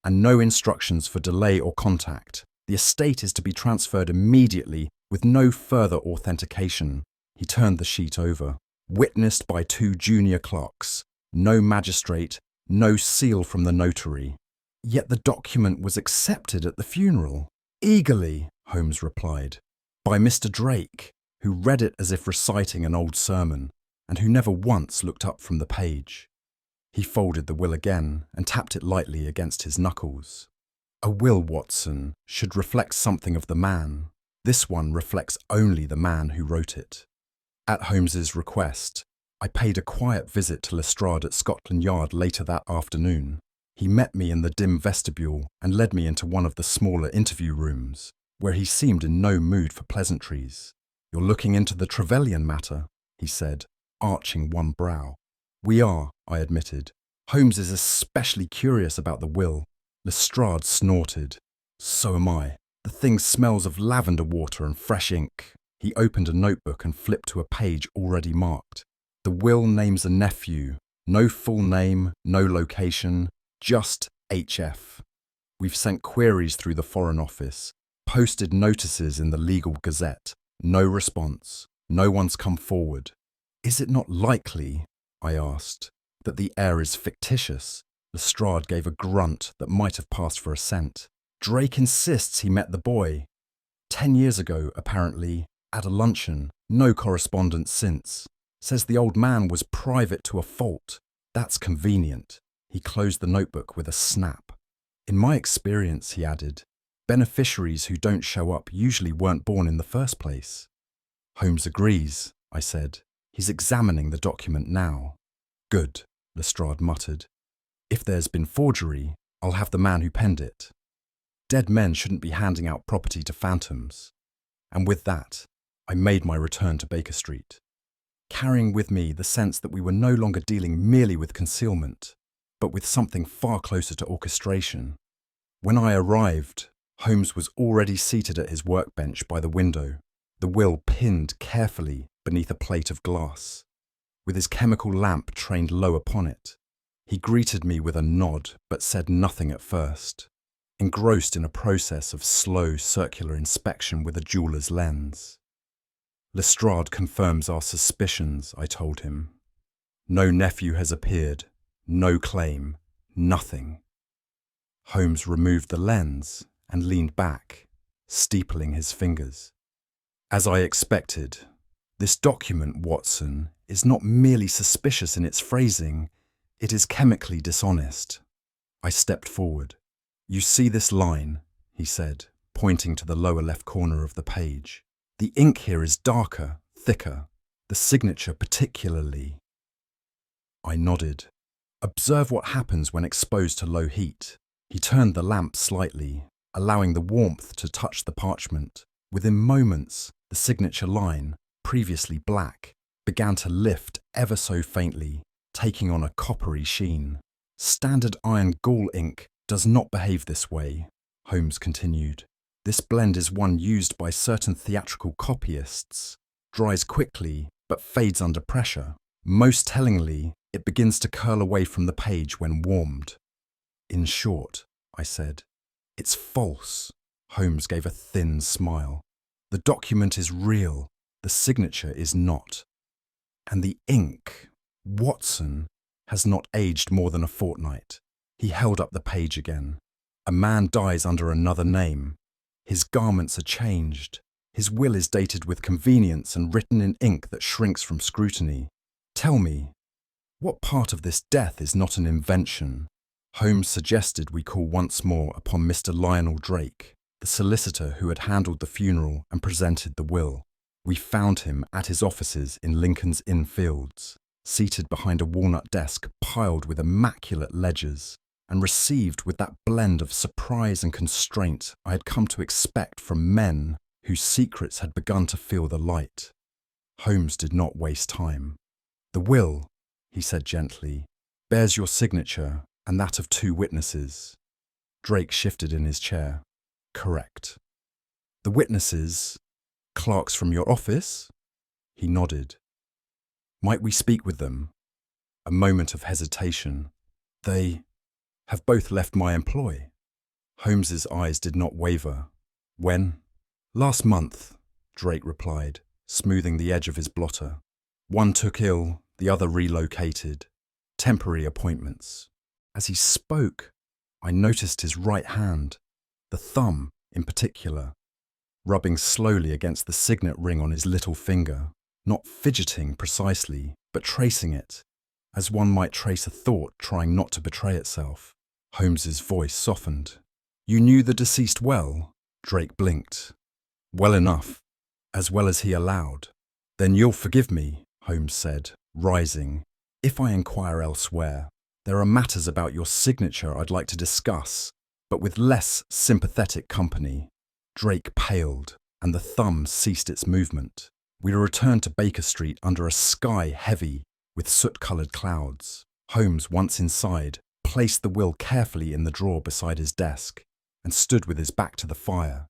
"And no instructions for delay or contact. The estate is to be transferred immediately with no further authentication." He turned the sheet over. "Witnessed by 2 junior clerks. No magistrate, no seal from the notary." "Yet the document was accepted at the funeral." "Eagerly," Holmes replied, "by Mr. Drake, who read it as if reciting an old sermon, and who never once looked up from the page." He folded the will again and tapped it lightly against his knuckles. "A will, Watson, should reflect something of the man. This one reflects only the man who wrote it." At Holmes's request, I paid a quiet visit to Lestrade at Scotland Yard later that afternoon. He met me in the dim vestibule and led me into one of the smaller interview rooms, where he seemed in no mood for pleasantries. "You're looking into the Trevelyan matter," he said, arching one brow. "We are," I admitted. "Holmes is especially curious about the will." Lestrade snorted. "So am I. The thing smells of lavender water and fresh ink." He opened a notebook and flipped to a page already marked. "The will names a nephew. No full name, no location, just H.F. We've sent queries through the Foreign Office, posted notices in the Legal Gazette. No response. No one's come forward." "Is it not likely," I asked, "that the heir is fictitious?" Lestrade gave a grunt that might have passed for assent. "Drake insists he met the boy 10 years ago, apparently, at a luncheon. No correspondence since. Says the old man was private to a fault. That's convenient." He closed the notebook with a snap. "In my experience," he added, "beneficiaries who don't show up usually weren't born in the first place." "Holmes agrees," I said. "He's examining the document now." "Good," Lestrade muttered. "If there's been forgery, I'll have the man who penned it. Dead men shouldn't be handing out property to phantoms." And with that, I made my return to Baker Street, carrying with me the sense that we were no longer dealing merely with concealment, but with something far closer to orchestration. When I arrived, Holmes was already seated at his workbench by the window, the will pinned carefully beneath a plate of glass, with his chemical lamp trained low upon it. He greeted me with a nod, but said nothing at first, engrossed in a process of slow circular inspection with a jeweller's lens. "Lestrade confirms our suspicions," I told him. "No nephew has appeared, no claim, nothing." Holmes removed the lens and leaned back, steepling his fingers. "As I expected, this document, Watson, is not merely suspicious in its phrasing, it is chemically dishonest." I stepped forward. "You see this line," he said, pointing to the lower left corner of the page. "The ink here is darker, thicker, the signature particularly." I nodded. "Observe what happens when exposed to low heat." He turned the lamp slightly, allowing the warmth to touch the parchment. Within moments, the signature line, previously black, began to lift ever so faintly, taking on a coppery sheen. "Standard iron gall ink does not behave this way," Holmes continued. "This blend is one used by certain theatrical copyists, dries quickly but fades under pressure. Most tellingly, It begins to curl away from the page when warmed. In short, I said. It's false. Holmes gave a thin smile. The document is real. The signature is not. And the ink, Watson, has not aged more than a fortnight. He held up the page again. A man dies under another name. His garments are changed. His will is dated with convenience and written in ink that shrinks from scrutiny. Tell me, what part of this death is not an invention? Holmes suggested we call once more upon Mr. Lionel Drake, the solicitor who had handled the funeral and presented the will. We found him at his offices in Lincoln's Inn Fields, seated behind a walnut desk piled with immaculate ledgers, and received with that blend of surprise and constraint I had come to expect from men whose secrets had begun to feel the light. Holmes did not waste time. The will, he said gently, bears your signature and that of 2 witnesses. Drake shifted in his chair. Correct. The witnesses, clerks from your office? He nodded. Might we speak with them? A moment of hesitation. They have both left my employ. Holmes's eyes did not waver. When? Last month, Drake replied, smoothing the edge of his blotter. One took ill, the other relocated. Temporary appointments. As he spoke, I noticed his right hand, the thumb in particular, rubbing slowly against the signet ring on his little finger, not fidgeting precisely, but tracing it, as one might trace a thought trying not to betray itself. Holmes's voice softened. You knew the deceased well? Drake blinked. Well enough, as well as he allowed. Then you'll forgive me, Holmes said, rising. If I inquire elsewhere, there are matters about your signature I'd like to discuss, but with less sympathetic company. Drake paled, and the thumb ceased its movement. We returned to Baker Street under a sky heavy with soot-coloured clouds. Holmes, once inside, placed the will carefully in the drawer beside his desk and stood with his back to the fire,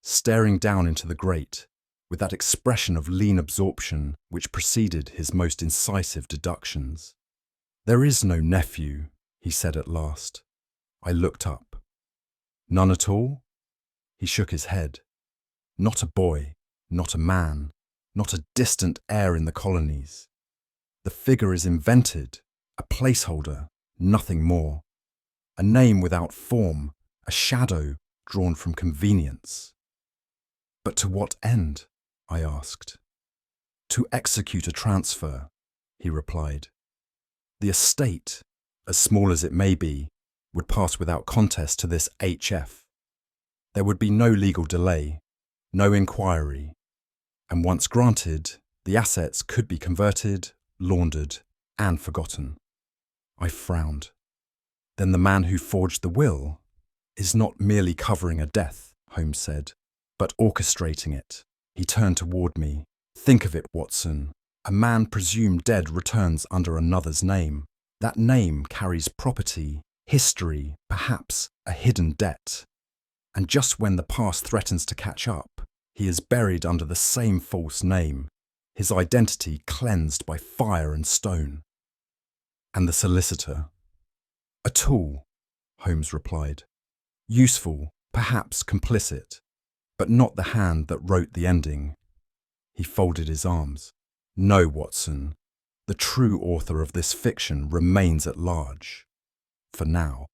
staring down into the grate with that expression of lean absorption which preceded his most incisive deductions. There is no nephew, he said at last. I looked up. None at all? He shook his head. Not a boy, not a man, not a distant heir in the colonies. The figure is invented, a placeholder, nothing more. A name without form, a shadow drawn from convenience. But to what end? I asked. To execute a transfer, he replied. The estate, as small as it may be, would pass without contest to this HF. There would be no legal delay, no inquiry, and once granted, the assets could be converted, laundered, and forgotten. I frowned. Then the man who forged the will is not merely covering a death, Holmes said, but orchestrating it. He turned toward me. Think of it, Watson. A man presumed dead returns under another's name. That name carries property, history, perhaps a hidden debt. And just when the past threatens to catch up, he is buried under the same false name, his identity cleansed by fire and stone. And the solicitor? A tool, Holmes replied. Useful, perhaps complicit, but not the hand that wrote the ending. He folded his arms. No, Watson, the true author of this fiction remains at large. For now.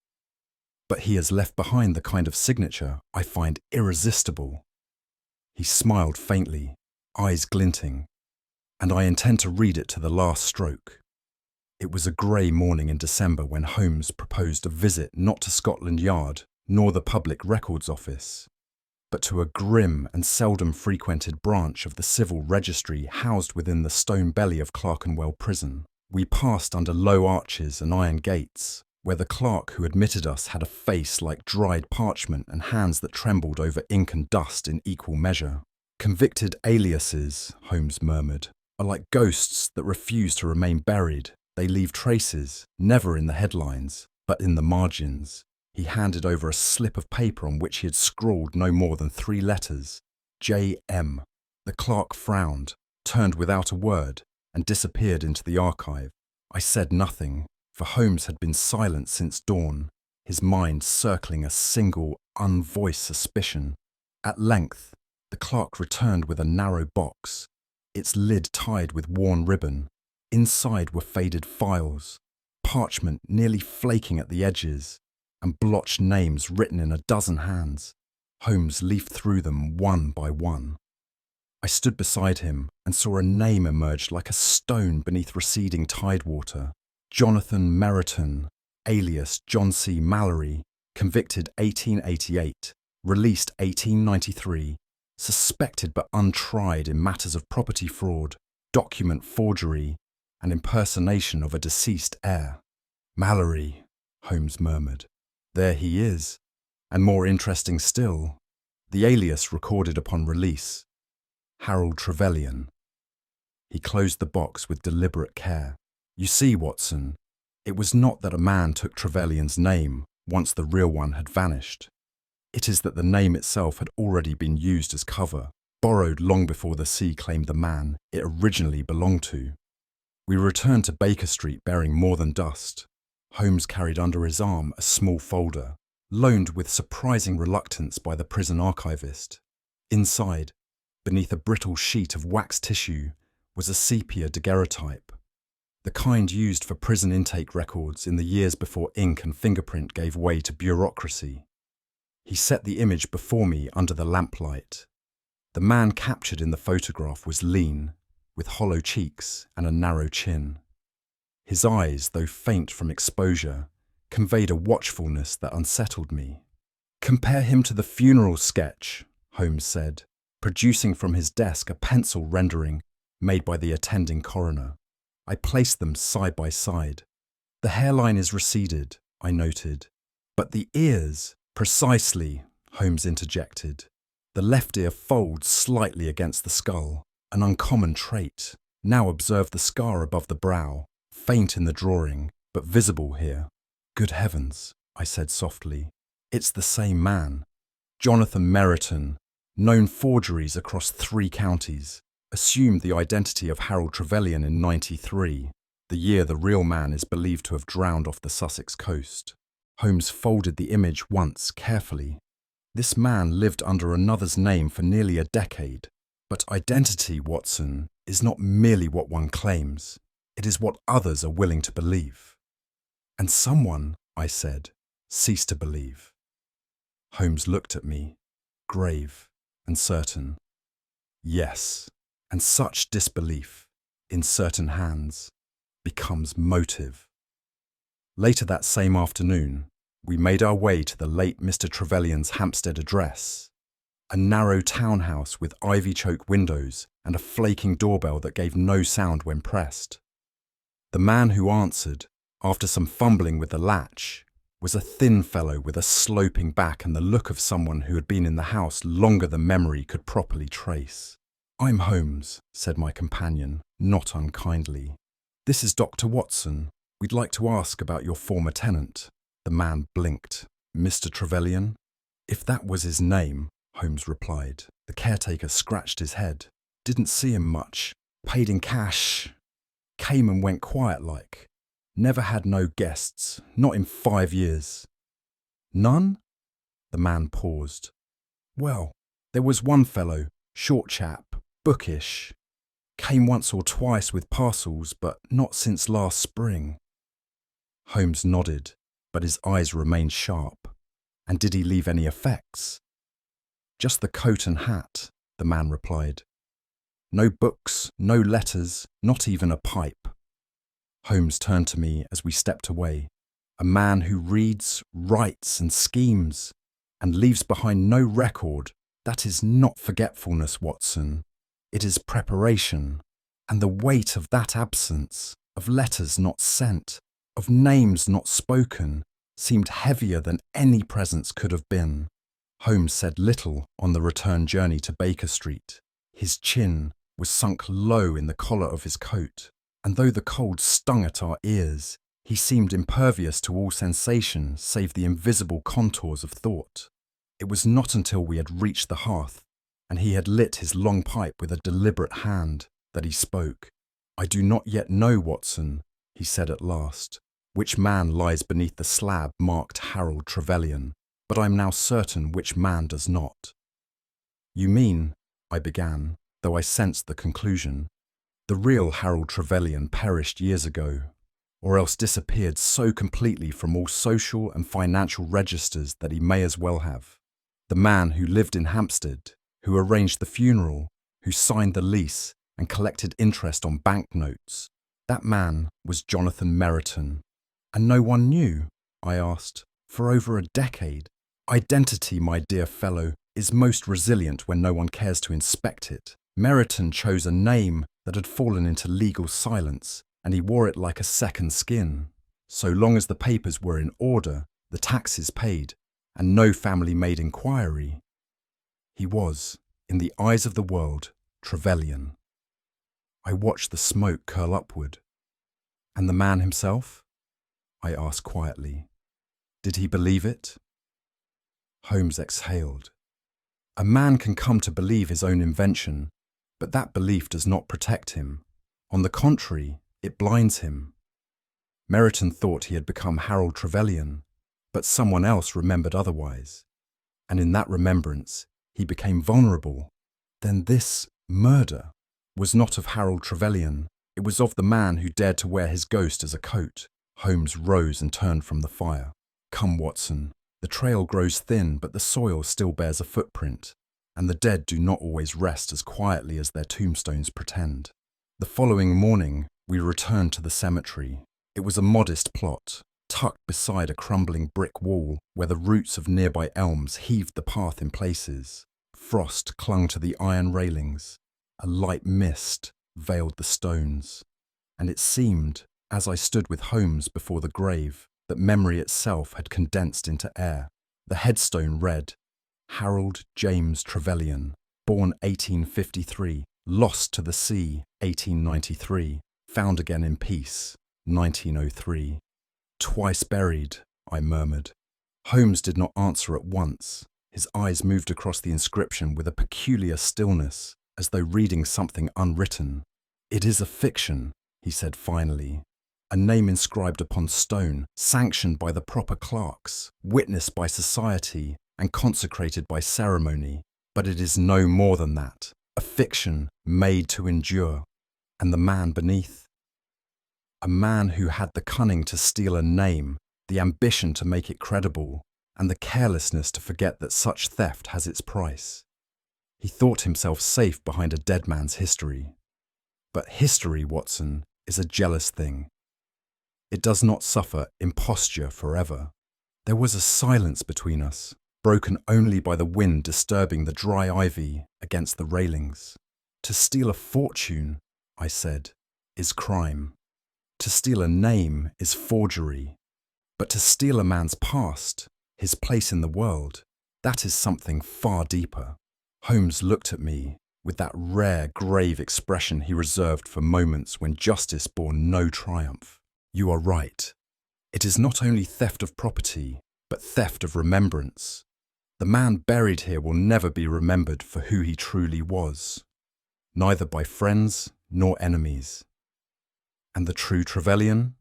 But he has left behind the kind of signature I find irresistible. He smiled faintly, eyes glinting, and I intend to read it to the last stroke. It was a grey morning in December when Holmes proposed a visit not to Scotland Yard nor the Public Records Office, but to a grim and seldom frequented branch of the civil registry housed within the stone belly of Clerkenwell Prison. We passed under low arches and iron gates, where the clerk who admitted us had a face like dried parchment and hands that trembled over ink and dust in equal measure. Convicted aliases, Holmes murmured, are like ghosts that refuse to remain buried. They leave traces, never in the headlines, but in the margins. He handed over a slip of paper on which he had scrawled no more than 3 letters, J.M. The clerk frowned, turned without a word, and disappeared into the archive. I said nothing, for Holmes had been silent since dawn, his mind circling a single, unvoiced suspicion. At length, the clerk returned with a narrow box, its lid tied with worn ribbon. Inside were faded files, parchment nearly flaking at the edges, and blotched names written in a dozen hands. Holmes leafed through them one by one. I stood beside him and saw a name emerge like a stone beneath receding tidewater. Jonathan Merriton, alias John C. Mallory, convicted 1888, released 1893, suspected but untried in matters of property fraud, document forgery, and impersonation of a deceased heir. Mallory, Holmes murmured. There he is. And more interesting still, the alias recorded upon release. Harold Trevelyan. He closed the box with deliberate care. You see, Watson, it was not that a man took Trevelyan's name once the real one had vanished. It is that the name itself had already been used as cover, borrowed long before the sea claimed the man it originally belonged to. We returned to Baker Street bearing more than dust. Holmes carried under his arm a small folder, loaned with surprising reluctance by the prison archivist. Inside, beneath a brittle sheet of wax tissue, was a sepia daguerreotype, the kind used for prison intake records in the years before ink and fingerprint gave way to bureaucracy. He set the image before me under the lamplight. The man captured in the photograph was lean, with hollow cheeks and a narrow chin. His eyes, though faint from exposure, conveyed a watchfulness that unsettled me. Compare him to the funeral sketch, Holmes said, producing from his desk a pencil rendering made by the attending coroner. I placed them side by side. The hairline is receded, I noted. But the ears, precisely, Holmes interjected. The left ear folds slightly against the skull, an uncommon trait. Now observe the scar above the brow, faint in the drawing, but visible here. Good heavens, I said softly. It's the same man. Jonathan Merriton, known forgeries across 3 counties, assumed the identity of Harold Trevelyan in '93, the year the real man is believed to have drowned off the Sussex coast. Holmes folded the image once carefully. This man lived under another's name for nearly a decade. But identity, Watson, is not merely what one claims. It is what others are willing to believe. And someone, I said, ceased to believe. Holmes looked at me, grave and certain. Yes, and such disbelief, in certain hands, becomes motive. Later that same afternoon, we made our way to the late Mr. Trevelyan's Hampstead address, a narrow townhouse with ivy-choked windows and a flaking doorbell that gave no sound when pressed. The man who answered, after some fumbling with the latch, was a thin fellow with a sloping back and the look of someone who had been in the house longer than memory could properly trace. "I'm Holmes," said my companion, not unkindly. "This is Dr. Watson. We'd like to ask about your former tenant." The man blinked. "Mr. Trevelyan?" "If that was his name," Holmes replied. The caretaker scratched his head. "Didn't see him much. Paid in cash. Came and went quiet like. Never had no guests, not in 5 years." "None?" The man paused. "Well, there was one fellow, short chap, bookish. Came once or twice with parcels, but not since last spring." Holmes nodded, but his eyes remained sharp. "And did he leave any effects?" "Just the coat and hat," the man replied. "No books, no letters, not even a pipe." Holmes turned to me as we stepped away. "A man who reads, writes and schemes, and leaves behind no record. That is not forgetfulness, Watson. It is preparation. And the weight of that absence, of letters not sent, of names not spoken, seemed heavier than any presence could have been." Holmes said little on the return journey to Baker Street. His chin was sunk low in the collar of his coat, and though the cold stung at our ears, he seemed impervious to all sensation save the invisible contours of thought. It was not until we had reached the hearth, and he had lit his long pipe with a deliberate hand, that he spoke. "I do not yet know, Watson, he said at last. "Which man lies beneath the slab marked Harold Trevelyan, but I'm now certain which man does not." "You mean," I began, though I sensed the conclusion, "the real Harold Trevelyan perished years ago, or else disappeared so completely from all social and financial registers that he may as well have. The man who lived in Hampstead, who arranged the funeral, who signed the lease and collected interest on banknotes. That man was Jonathan Merriton. And no one knew?" I asked. "For over a decade. Identity, my dear fellow, is most resilient when no one cares to inspect it. Merriton chose a name that had fallen into legal silence, and he wore it like a second skin. So long as the papers were in order, the taxes paid, and no family made inquiry, he was, in the eyes of the world, Trevelyan." I watched the smoke curl upward. "And the man himself?" I asked quietly. "Did he believe it?" Holmes exhaled. "A man can come to believe his own invention, but that belief does not protect him. On the contrary, it blinds him. Merriton thought he had become Harold Trevelyan, but someone else remembered otherwise. And in that remembrance, he became vulnerable. Then this murder was not of Harold Trevelyan. It was of the man who dared to wear his ghost as a coat." Holmes rose and turned from the fire. "Come, Watson. The trail grows thin, but the soil still bears a footprint, and the dead do not always rest as quietly as their tombstones pretend." The following morning, we returned to the cemetery. It was a modest plot, tucked beside a crumbling brick wall where the roots of nearby elms heaved the path in places. Frost clung to the iron railings. A light mist veiled the stones, and it seemed, as I stood with Holmes before the grave, that memory itself had condensed into air. The headstone read, "Harold James Trevelyan, born 1853, lost to the sea 1893, found again in peace 1903. "Twice buried," I murmured. Holmes did not answer at once. His eyes moved across the inscription with a peculiar stillness, as though reading something unwritten. "It is a fiction," he said finally. "A name inscribed upon stone, sanctioned by the proper clerks, witnessed by society, and consecrated by ceremony. But it is no more than that. A fiction made to endure. And the man beneath? A man who had the cunning to steal a name, the ambition to make it credible, and the carelessness to forget that such theft has its price. He thought himself safe behind a dead man's history. But history, Watson, is a jealous thing. It does not suffer imposture forever. There was a silence between us, broken only by the wind disturbing the dry ivy against the railings. "To steal a fortune," I said, "is crime. To steal a name is forgery. But to steal a man's past, his place in the world, that is something far deeper." Holmes looked at me with that rare, grave expression he reserved for moments when justice bore no triumph. "You are right. It is not only theft of property, but theft of remembrance. The man buried here will never be remembered for who he truly was, neither by friends nor enemies." "And the true Trevelyan?"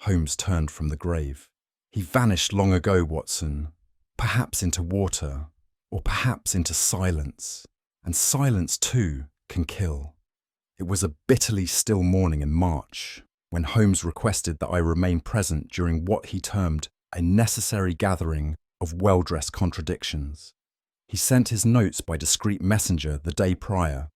Holmes turned from the grave. "He vanished long ago, Watson, perhaps into water, or perhaps into silence. And silence, too, can kill." It was a bitterly still morning in March, when Holmes requested that I remain present during what he termed a necessary gathering of well-dressed contradictions. He sent his notes by discreet messenger the day prior,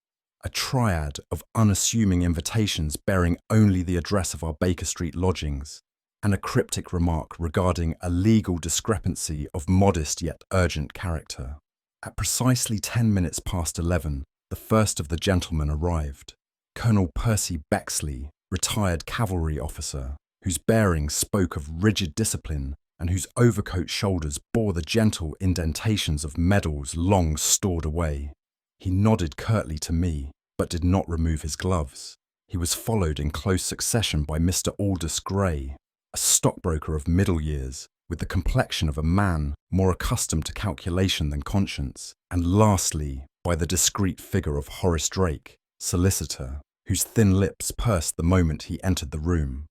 a triad of unassuming invitations bearing only the address of our Baker Street lodgings, and a cryptic remark regarding a legal discrepancy of modest yet urgent character. At precisely 10 minutes past 11, the first of the gentlemen arrived. Colonel Percy Bexley, retired cavalry officer, whose bearing spoke of rigid discipline and whose overcoat shoulders bore the gentle indentations of medals long stored away. He nodded curtly to me, but did not remove his gloves. He was followed in close succession by Mr. Aldous Gray, a stockbroker of middle years, with the complexion of a man more accustomed to calculation than conscience, and lastly by the discreet figure of Horace Drake, solicitor, whose thin lips pursed the moment he entered the room.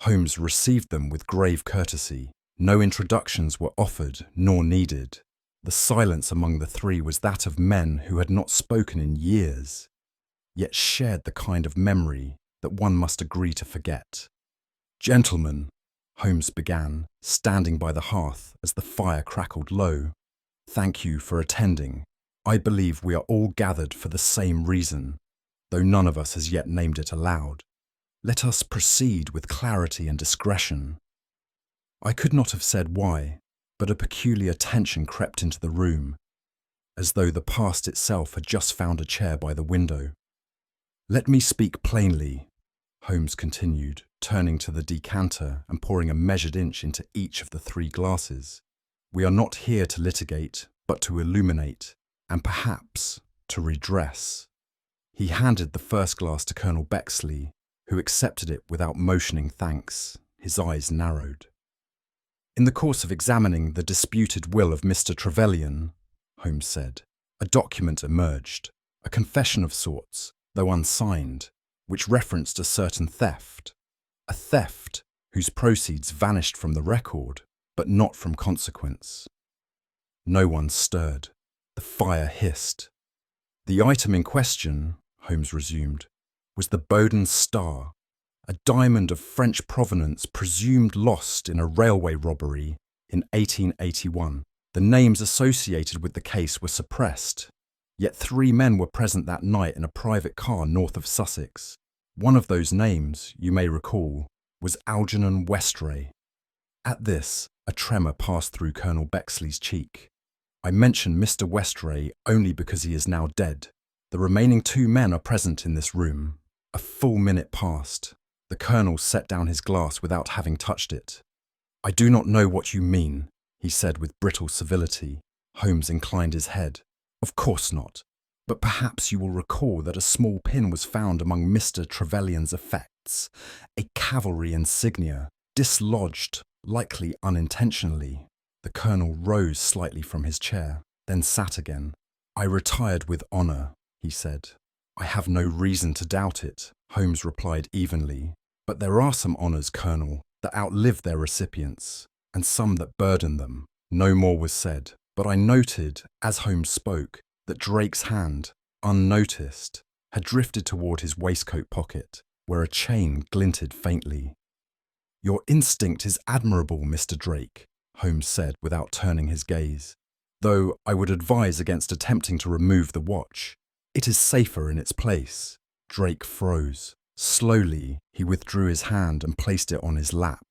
Holmes received them with grave courtesy. No introductions were offered nor needed. The silence among the three was that of men who had not spoken in years, yet shared the kind of memory that one must agree to forget. "Gentlemen," Holmes began, standing by the hearth as the fire crackled low, "thank you for attending. I believe we are all gathered for the same reason, though none of us has yet named it aloud. Let us proceed with clarity and discretion." I could not have said why, but a peculiar tension crept into the room, as though the past itself had just found a chair by the window. "Let me speak plainly," Holmes continued, turning to the decanter and pouring a measured inch into each of the three glasses. "We are not here to litigate, but to illuminate, and perhaps to redress." He handed the first glass to Colonel Bexley, who accepted it without motioning thanks. His eyes narrowed. "In the course of examining the disputed will of Mr. Trevelyan," Holmes said, "a document emerged, a confession of sorts, though unsigned, which referenced a certain theft. A theft whose proceeds vanished from the record, but not from consequence." No one stirred. The fire hissed. "The item in question," Holmes resumed, "was the Bowden Star, a diamond of French provenance presumed lost in a railway robbery in 1881. The names associated with the case were suppressed, yet 3 men were present that night in a private car north of Sussex. One of those names, you may recall, was Algernon Westray." At this, a tremor passed through Colonel Bexley's cheek. "I mention Mr. Westray only because he is now dead. The remaining 2 men are present in this room." A full minute passed. The Colonel set down his glass without having touched it. "I do not know what you mean," he said with brittle civility. Holmes inclined his head. "Of course not. But perhaps you will recall that a small pin was found among Mr. Trevelyan's effects, a cavalry insignia, dislodged, likely unintentionally." The Colonel rose slightly from his chair, then sat again. "I retired with honour," he said. "I have no reason to doubt it," Holmes replied evenly. "But there are some honours, Colonel, that outlive their recipients, and some that burden them." No more was said, but I noted, as Holmes spoke, that Drake's hand, unnoticed, had drifted toward his waistcoat pocket, where a chain glinted faintly. "Your instinct is admirable, Mr. Drake," Holmes said without turning his gaze, "though I would advise against attempting to remove the watch. It is safer in its place." Drake froze. Slowly, he withdrew his hand and placed it on his lap.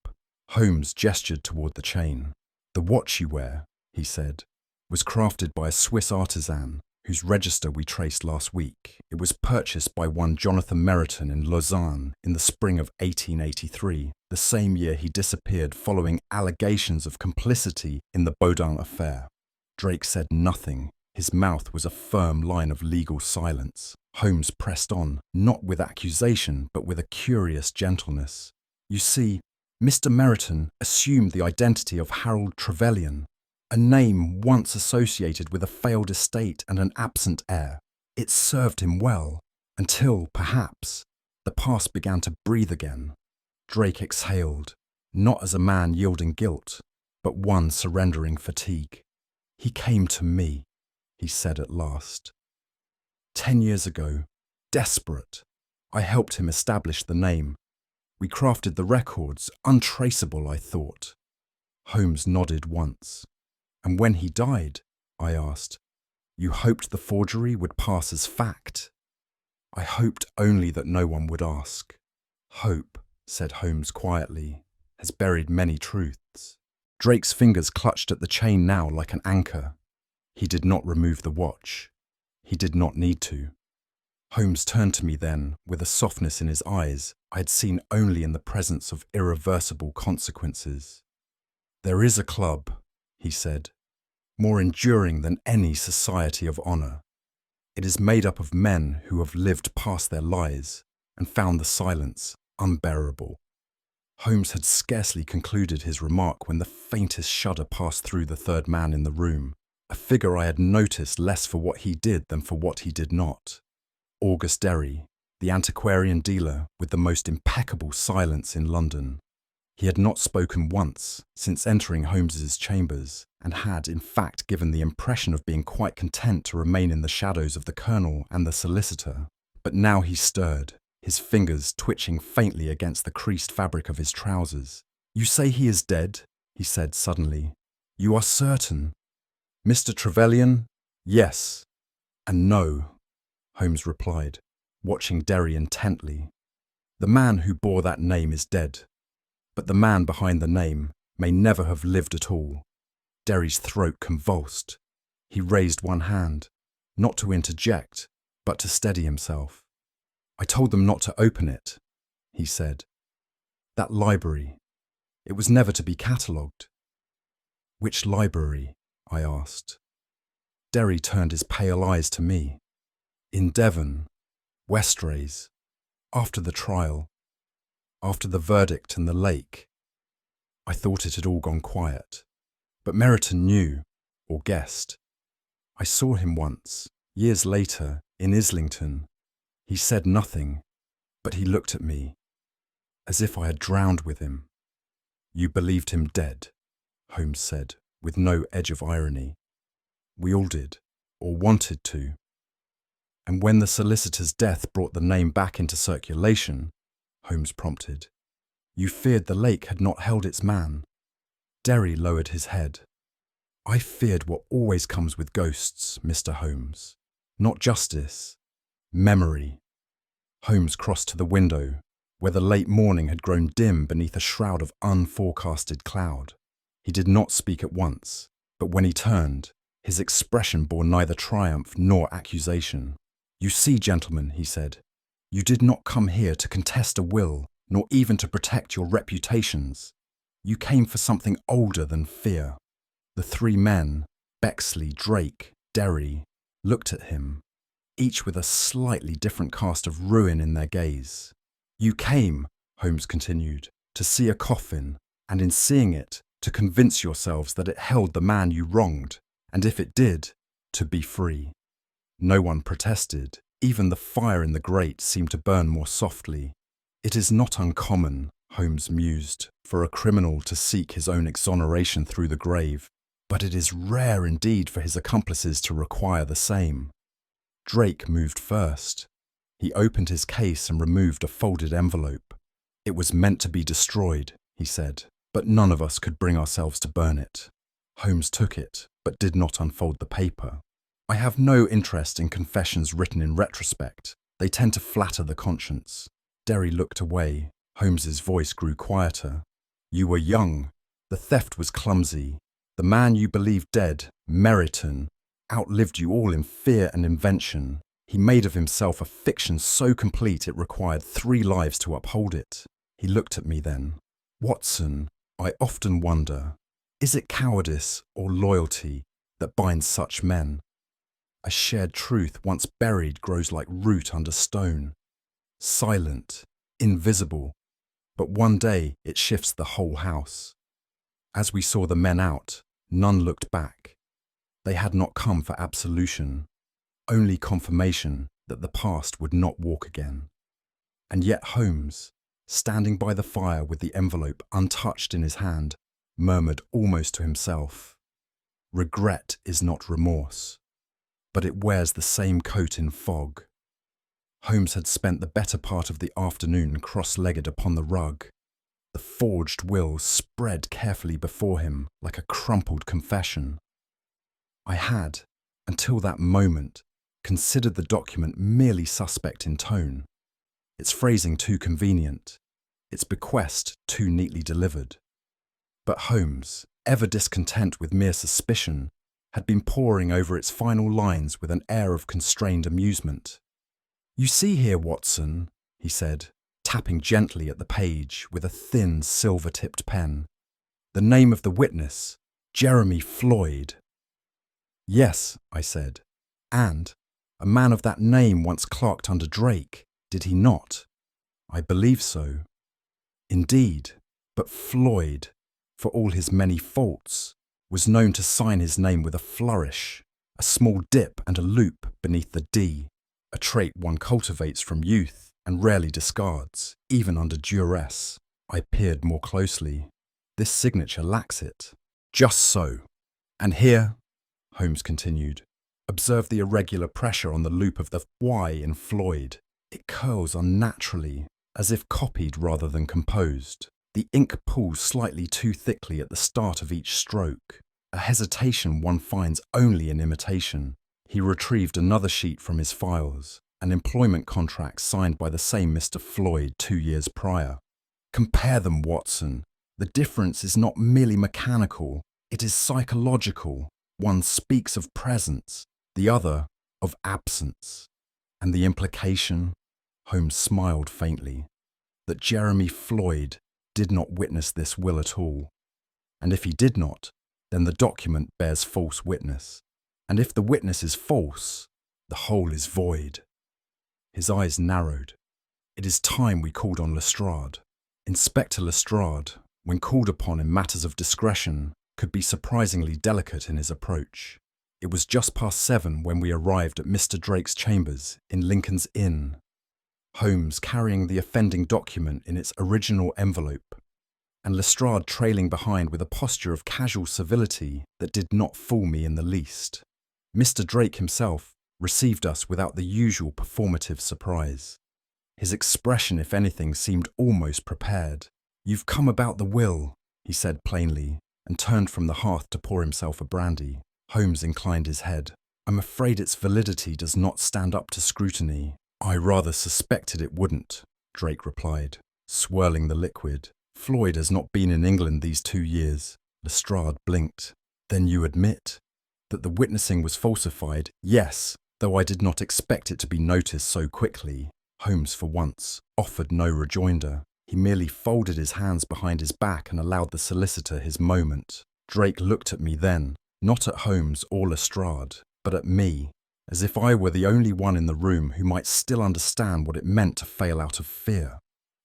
Holmes gestured toward the chain. "The watch you wear," he said, "was crafted by a Swiss artisan whose register we traced last week. It was purchased by one Jonathan Meriton in Lausanne in the spring of 1883, the same year he disappeared following allegations of complicity in the Bowden affair." Drake said nothing. His mouth was a firm line of legal silence. Holmes pressed on, not with accusation, but with a curious gentleness. "You see, Mr. Meriton assumed the identity of Harold Trevelyan, a name once associated with a failed estate and an absent heir. It served him well, until, perhaps, the past began to breathe again." Drake exhaled, not as a man yielding guilt, but one surrendering fatigue. "He came to me," he said at last. 10 years ago, desperate, I helped him establish the name. We crafted the records, untraceable, I thought." Holmes nodded once. "And when he died," I asked, "you hoped the forgery would pass as fact?" "I hoped only that no one would ask." "Hope," said Holmes quietly, "has buried many truths." Drake's fingers clutched at the chain now like an anchor. He did not remove the watch. He did not need to. Holmes turned to me then, with a softness in his eyes I had seen only in the presence of irreversible consequences. "There is a club," he said, "more enduring than any society of honour. It is made up of men who have lived past their lies and found the silence unbearable." Holmes had scarcely concluded his remark when the faintest shudder passed through the third man in the room, a figure I had noticed less for what he did than for what he did not. August Derry, the antiquarian dealer with the most impeccable silence in London. He had not spoken once since entering Holmes's chambers, and had, in fact, given the impression of being quite content to remain in the shadows of the colonel and the solicitor. But now he stirred, his fingers twitching faintly against the creased fabric of his trousers. "You say he is dead?" he said suddenly. "You are certain?" "Mr. Trevelyan? Yes. And no," Holmes replied, watching Derry intently. "The man who bore that name is dead, but the man behind the name may never have lived at all." Derry's throat convulsed. He raised one hand, not to interject, but to steady himself. "I told them not to open it," he said. "That library, it was never to be catalogued." "Which library?" I asked. Derry turned his pale eyes to me. "In Devon, Westrays, after the trial, after the verdict and the lake." I thought it had all gone quiet, but Meryton knew, or guessed. "I saw him once, years later, in Islington. He said nothing, but he looked at me, as if I had drowned with him." "You believed him dead," Holmes said, with no edge of irony. "We all did, or wanted to. And when the solicitor's death brought the name back into circulation," Holmes prompted, "you feared the lake had not held its man." Derry lowered his head. "I feared what always comes with ghosts, Mr. Holmes. Not justice, memory." Holmes crossed to the window, where the late morning had grown dim beneath a shroud of unforecasted cloud. He did not speak at once, but when he turned, his expression bore neither triumph nor accusation. "You see, gentlemen," he said, "you did not come here to contest a will, nor even to protect your reputations. You came for something older than fear." The three men, Bexley, Drake, Derry, looked at him, each with a slightly different cast of ruin in their gaze. "You came," Holmes continued, "to see a coffin, and in seeing it, to convince yourselves that it held the man you wronged, and if it did, to be free." No one protested. Even the fire in the grate seemed to burn more softly. "It is not uncommon," Holmes mused, "for a criminal to seek his own exoneration through the grave, but it is rare indeed for his accomplices to require the same." Drake moved first. He opened his case and removed a folded envelope. "It was meant to be destroyed," he said, "but none of us could bring ourselves to burn it." Holmes took it, but did not unfold the paper. "I have no interest in confessions written in retrospect. They tend to flatter the conscience." Derry looked away. Holmes's voice grew quieter. "You were young. The theft was clumsy. The man you believed dead, Meryton, outlived you all in fear and invention. He made of himself a fiction so complete it required 3 lives to uphold it." He looked at me then. "Watson, I often wonder, is it cowardice or loyalty that binds such men? A shared truth once buried grows like root under stone, silent, invisible, but one day it shifts the whole house." As we saw the men out, none looked back. They had not come for absolution, only confirmation that the past would not walk again. And yet Holmes, standing by the fire with the envelope untouched in his hand, murmured almost to himself, "Regret is not remorse, but it wears the same coat in fog." Holmes had spent the better part of the afternoon cross-legged upon the rug. The forged will spread carefully before him like a crumpled confession. I had, until that moment, considered the document merely suspect in tone, its phrasing too convenient, its bequest too neatly delivered. But Holmes, ever discontent with mere suspicion, had been poring over its final lines with an air of constrained amusement. "You see here, Watson," he said, tapping gently at the page with a thin, silver-tipped pen, "the name of the witness, Jeremy Floyd." "Yes," I said, "and a man of that name once clerked under Drake, did he not?" "I believe so." "Indeed, but Floyd, for all his many faults, was known to sign his name with a flourish, a small dip and a loop beneath the D, a trait one cultivates from youth and rarely discards, even under duress. I peered more closely. This signature lacks it. Just so. And here, Holmes continued, observe the irregular pressure on the loop of the Y in Floyd. It curls unnaturally, as if copied rather than composed. The ink pools slightly too thickly at the start of each stroke, a hesitation one finds only in imitation. He retrieved another sheet from his files, an employment contract signed by the same Mr. Floyd 2 years prior. Compare them, Watson. The difference is not merely mechanical, it is psychological. One speaks of presence, the other of absence. And the implication, Holmes smiled faintly, that Jeremy Floyd did not witness this will at all. And if he did not, then the document bears false witness. And if the witness is false, the whole is void. His eyes narrowed. It is time we called on Lestrade. Inspector Lestrade, when called upon in matters of discretion, could be surprisingly delicate in his approach. It was just past 7 when we arrived at Mr. Drake's chambers in Lincoln's Inn, Holmes carrying the offending document in its original envelope, and Lestrade trailing behind with a posture of casual civility that did not fool me in the least. Mr. Drake himself received us without the usual performative surprise. His expression, if anything, seemed almost prepared. "You've come about the will," he said plainly, and turned from the hearth to pour himself a brandy. Holmes inclined his head. "I'm afraid its validity does not stand up to scrutiny." "I rather suspected it wouldn't," Drake replied, swirling the liquid. "Floyd has not been in England these 2 years. Lestrade blinked. "Then you admit that the witnessing was falsified?" "Yes, though I did not expect it to be noticed so quickly." Holmes, for once, offered no rejoinder. He merely folded his hands behind his back and allowed the solicitor his moment. Drake looked at me then, not at Holmes or Lestrade, but at me, as if I were the only one in the room who might still understand what it meant to fail out of fear.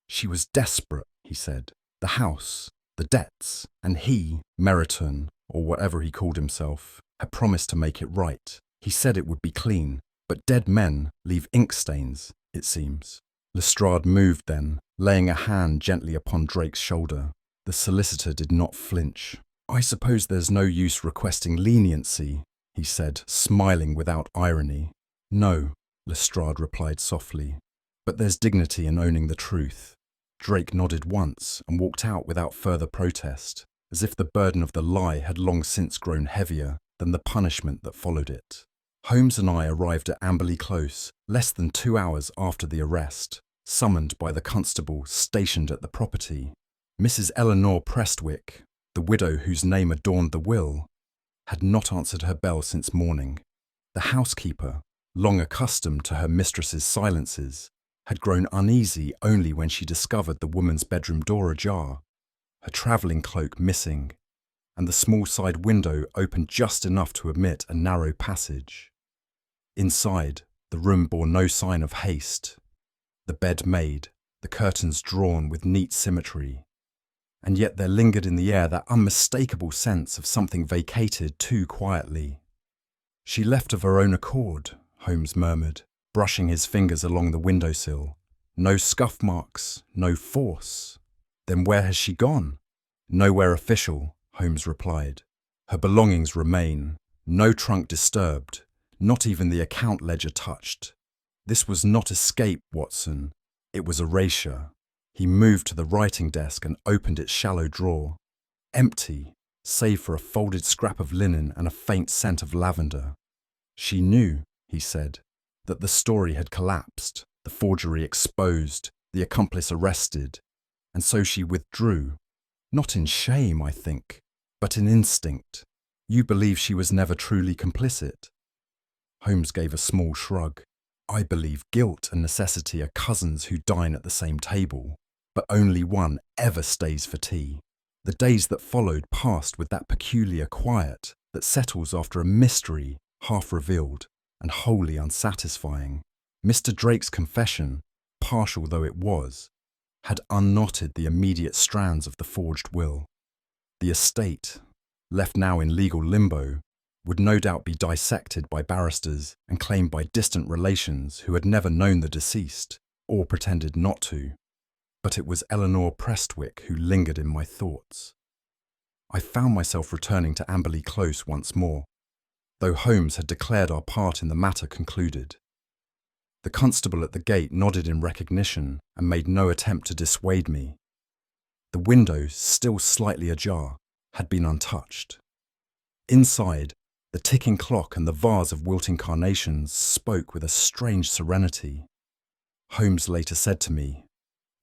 "She was desperate," he said. "The house, the debts, and he, Meriton, or whatever he called himself, had promised to make it right. He said it would be clean, but dead men leave ink stains, it seems." Lestrade moved then, laying a hand gently upon Drake's shoulder. The solicitor did not flinch. "I suppose there's no use requesting leniency," he said, smiling without irony. "No," Lestrade replied softly, "but there's dignity in owning the truth." Drake nodded once and walked out without further protest, as if the burden of the lie had long since grown heavier than the punishment that followed it. Holmes and I arrived at Amberley Close less than 2 hours after the arrest, summoned by the constable stationed at the property. Mrs. Eleanor Prestwick, the widow whose name adorned the will, had not answered her bell since morning. The housekeeper, long accustomed to her mistress's silences, had grown uneasy only when she discovered the woman's bedroom door ajar, her travelling cloak missing, and the small side window opened just enough to admit a narrow passage. Inside, the room bore no sign of haste. The bed made, the curtains drawn with neat symmetry, and yet there lingered in the air that unmistakable sense of something vacated too quietly. "She left of her own accord," Holmes murmured, brushing his fingers along the windowsill. "No scuff marks, no force. Then where has she gone?" "Nowhere official," Holmes replied. "Her belongings remain. No trunk disturbed, not even the account ledger touched. This was not escape, Watson. It was erasure." He moved to the writing desk and opened its shallow drawer. Empty, save for a folded scrap of linen and a faint scent of lavender. "She knew," he said, "that the story had collapsed, the forgery exposed, the accomplice arrested, and so she withdrew. Not in shame, I think, but in instinct. You believe she was never truly complicit?" Holmes gave a small shrug. "I believe guilt and necessity are cousins who dine at the same table, but only one ever stays for tea." The days that followed passed with that peculiar quiet that settles after a mystery half revealed and wholly unsatisfying. Mr. Drake's confession, partial though it was, had unknotted the immediate strands of the forged will. The estate, left now in legal limbo, would no doubt be dissected by barristers and claimed by distant relations who had never known the deceased, or pretended not to. but it was Eleanor Prestwick who lingered in my thoughts. I found myself returning to Amberley Close once more, though Holmes had declared our part in the matter concluded. The constable at the gate nodded in recognition and made no attempt to dissuade me. The window, still slightly ajar, had been untouched. Inside, the ticking clock and the vase of wilting carnations spoke with a strange serenity. Holmes later said to me,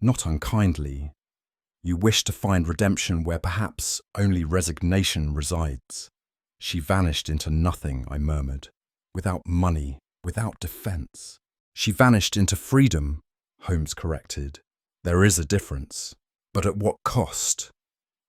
not unkindly, "You wish to find redemption where perhaps only resignation resides." She vanished into nothing, I murmured, without money, without defence. She vanished into freedom, Holmes corrected. There is a difference, but at what cost?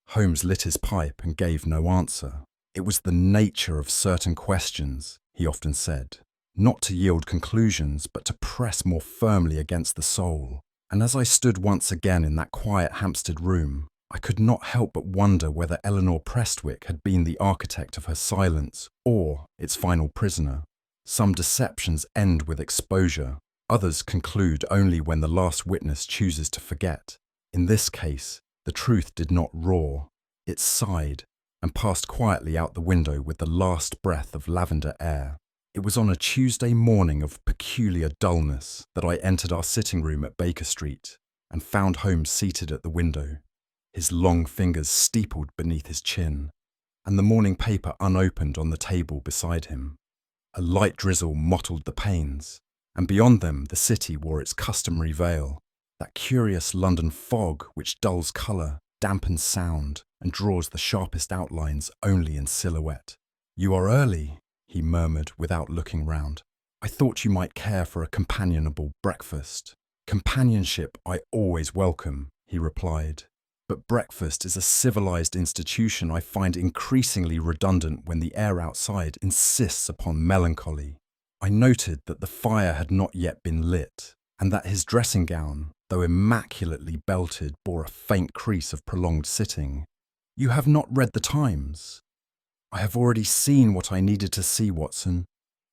Holmes lit his pipe and gave no answer. It was the nature of certain questions, he often said, not to yield conclusions, but to press more firmly against the soul. And as I stood once again in that quiet Hampstead room, I could not help but wonder whether Eleanor Prestwick had been the architect of her silence or its final prisoner. Some deceptions end with exposure, others conclude only when the last witness chooses to forget. In this case, the truth did not roar, it sighed and passed quietly out the window with the last breath of lavender air. It was on a Tuesday morning of peculiar dullness that I entered our sitting room at Baker Street and found Holmes seated at the window, his long fingers steepled beneath his chin, and the morning paper unopened on the table beside him. A light drizzle mottled the panes, and beyond them the city wore its customary veil, that curious London fog which dulls colour, dampens sound, and draws the sharpest outlines only in silhouette. "You are early," he murmured without looking round. "I thought you might care for a companionable breakfast." "Companionship I always welcome," he replied. "But breakfast is a civilized institution I find increasingly redundant when the air outside insists upon melancholy." I noted that the fire had not yet been lit, and that his dressing gown, though immaculately belted, bore a faint crease of prolonged sitting. "You have not read the Times." "I have already seen what I needed to see, Watson.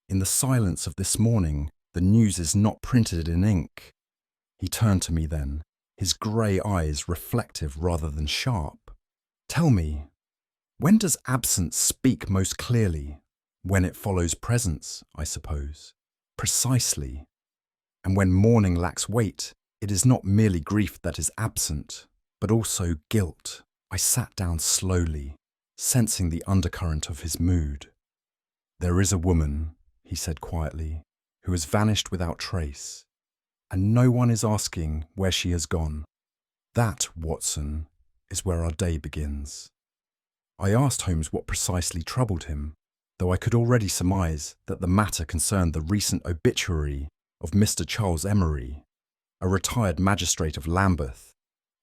In the silence of this morning, the news is not printed in ink." He turned to me then, his grey eyes reflective rather than sharp. "Tell me, when does absence speak most clearly?" "When it follows presence, I suppose." "Precisely. And when mourning lacks weight, it is not merely grief that is absent, but also guilt." I sat down slowly, sensing the undercurrent of his mood. "There is a woman," he said quietly, "who has vanished without trace, and no one is asking where she has gone. That, Watson, is where our day begins." I asked Holmes what precisely troubled him, though I could already surmise that the matter concerned the recent obituary of Mr. Charles Emery, a retired magistrate of Lambeth,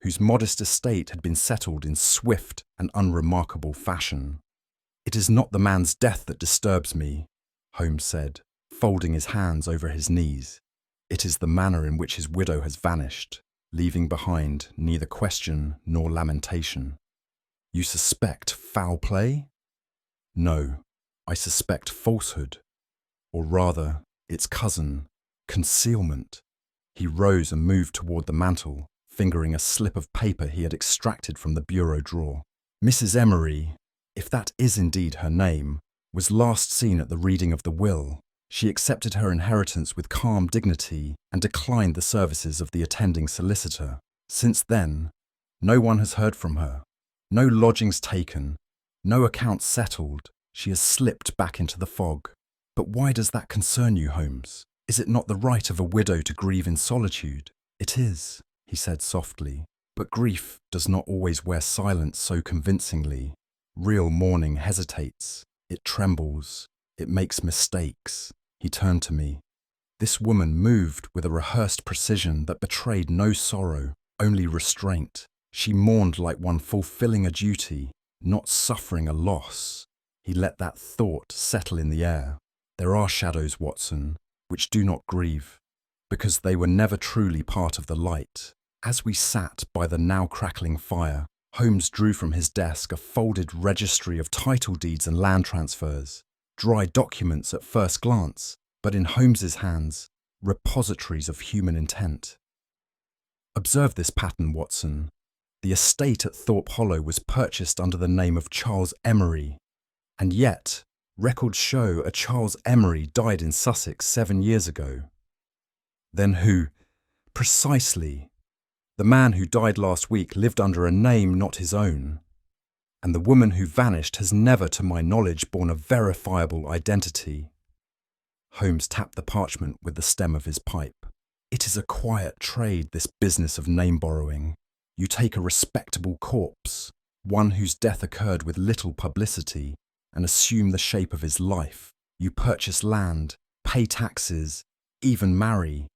whose modest estate had been settled in swift and unremarkable fashion. "It is not the man's death that disturbs me," Holmes said, folding his hands over his knees. "It is the manner in which his widow has vanished, leaving behind neither question nor lamentation." "You suspect foul play?" "No, I suspect falsehood, or rather, its cousin, concealment." He rose and moved toward the mantel, fingering a slip of paper he had extracted from the bureau drawer. "Mrs. Emery, if that is indeed her name, was last seen at the reading of the will. She accepted her inheritance with calm dignity and declined the services of the attending solicitor. Since then, no one has heard from her. No lodgings taken, no accounts settled. She has slipped back into the fog." "But why does that concern you, Holmes? Is it not the right of a widow to grieve in solitude?" "It is," he said softly, "but grief does not always wear silence so convincingly. Real mourning hesitates, it trembles, it makes mistakes." He turned to me. This woman moved with a rehearsed precision that betrayed no sorrow, only restraint. She mourned like one fulfilling a duty, not suffering a loss. He let that thought settle in the air. "There are shadows, Watson, which do not grieve, because they were never truly part of the light." As we sat by the now crackling fire, Holmes drew from his desk a folded registry of title deeds and land transfers, dry documents at first glance, but in Holmes's hands, repositories of human intent. Observe this pattern, Watson. The estate at Thorpe Hollow was purchased under the name of Charles Emery, and yet records show a Charles Emery died in Sussex 7 years ago. Then who? Precisely. The man who died last week lived under a name not his own, and the woman who vanished has never, to my knowledge, borne a verifiable identity. Holmes tapped the parchment with the stem of his pipe. It is a quiet trade, this business of name-borrowing. You take a respectable corpse, one whose death occurred with little publicity, and assume the shape of his life. You purchase land, pay taxes, even marry,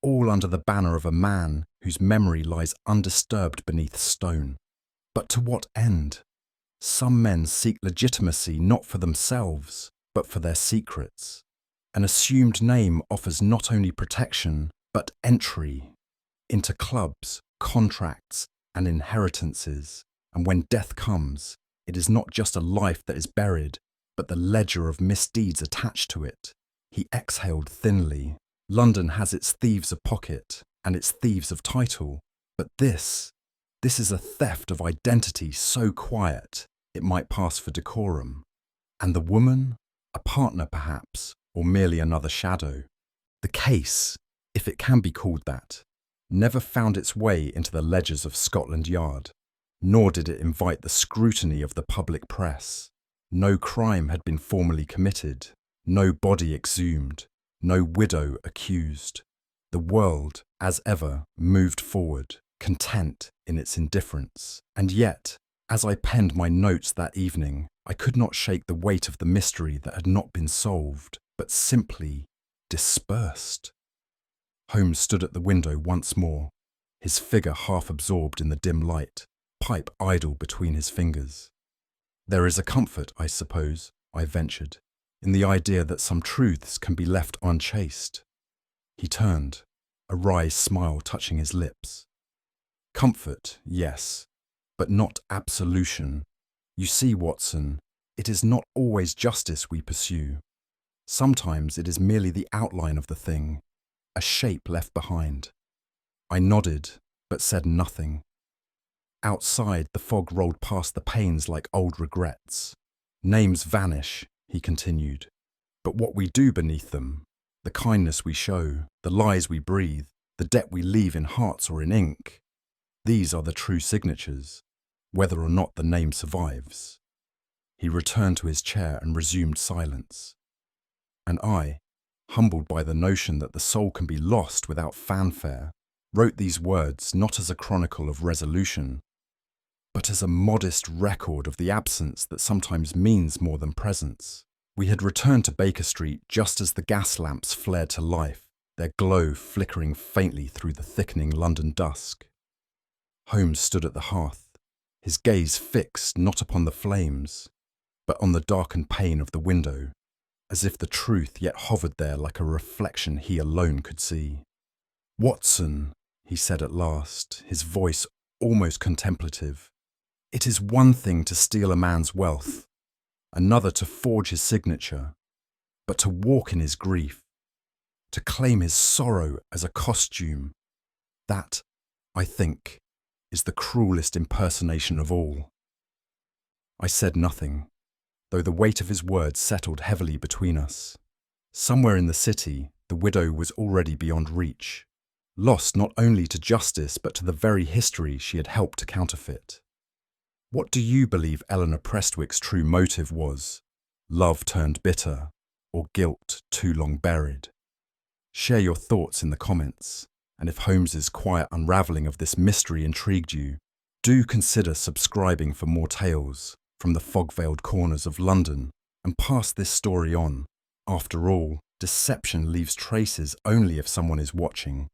all under the banner of a man whose memory lies undisturbed beneath stone. But to what end? Some men seek legitimacy not for themselves, but for their secrets. An assumed name offers not only protection, but entry into clubs, contracts, and inheritances. And when death comes, it is not just a life that is buried, but the ledger of misdeeds attached to it. He exhaled thinly. London has its thieves of pocket and its thieves of title, but this is a theft of identity so quiet it might pass for decorum. And the woman? A partner perhaps, or merely another shadow. The case, if it can be called that, never found its way into the ledgers of Scotland Yard, nor did it invite the scrutiny of the public press. No crime had been formally committed, no body exhumed, no widow accused. The world, as ever, moved forward, content in its indifference. And yet, as I penned my notes that evening, I could not shake the weight of the mystery that had not been solved, but simply dispersed. Holmes stood at the window once more, his figure half absorbed in the dim light, pipe idle between his fingers. There is a comfort, I suppose, I ventured, in the idea that some truths can be left unchased. He turned, a wry smile touching his lips. Comfort, yes, but not absolution. You see, Watson, it is not always justice we pursue. Sometimes it is merely the outline of the thing, a shape left behind. I nodded, but said nothing. Outside, the fog rolled past the panes like old regrets. Names vanish, he continued, but what we do beneath them, the kindness we show, the lies we breathe, the debt we leave in hearts or in ink, these are the true signatures, whether or not the name survives. He returned to his chair and resumed silence. And I, humbled by the notion that the soul can be lost without fanfare, wrote these words not as a chronicle of resolution, but as a modest record of the absence that sometimes means more than presence. We had returned to Baker Street just as the gas lamps flared to life, their glow flickering faintly through the thickening London dusk. Holmes stood at the hearth, his gaze fixed not upon the flames, but on the darkened pane of the window, as if the truth yet hovered there like a reflection he alone could see. "Watson," he said at last, his voice almost contemplative, "it is one thing to steal a man's wealth, another to forge his signature, but to walk in his grief, to claim his sorrow as a costume, that, I think, is the cruelest impersonation of all." I said nothing, though the weight of his words settled heavily between us. Somewhere in the city, the widow was already beyond reach, lost not only to justice but to the very history she had helped to counterfeit. What do you believe Eleanor Prestwick's true motive was? Love turned bitter, or guilt too long buried? Share your thoughts in the comments, and if Holmes's quiet unravelling of this mystery intrigued you, do consider subscribing for more tales from the fog-veiled corners of London, and pass this story on. After all, deception leaves traces only if someone is watching.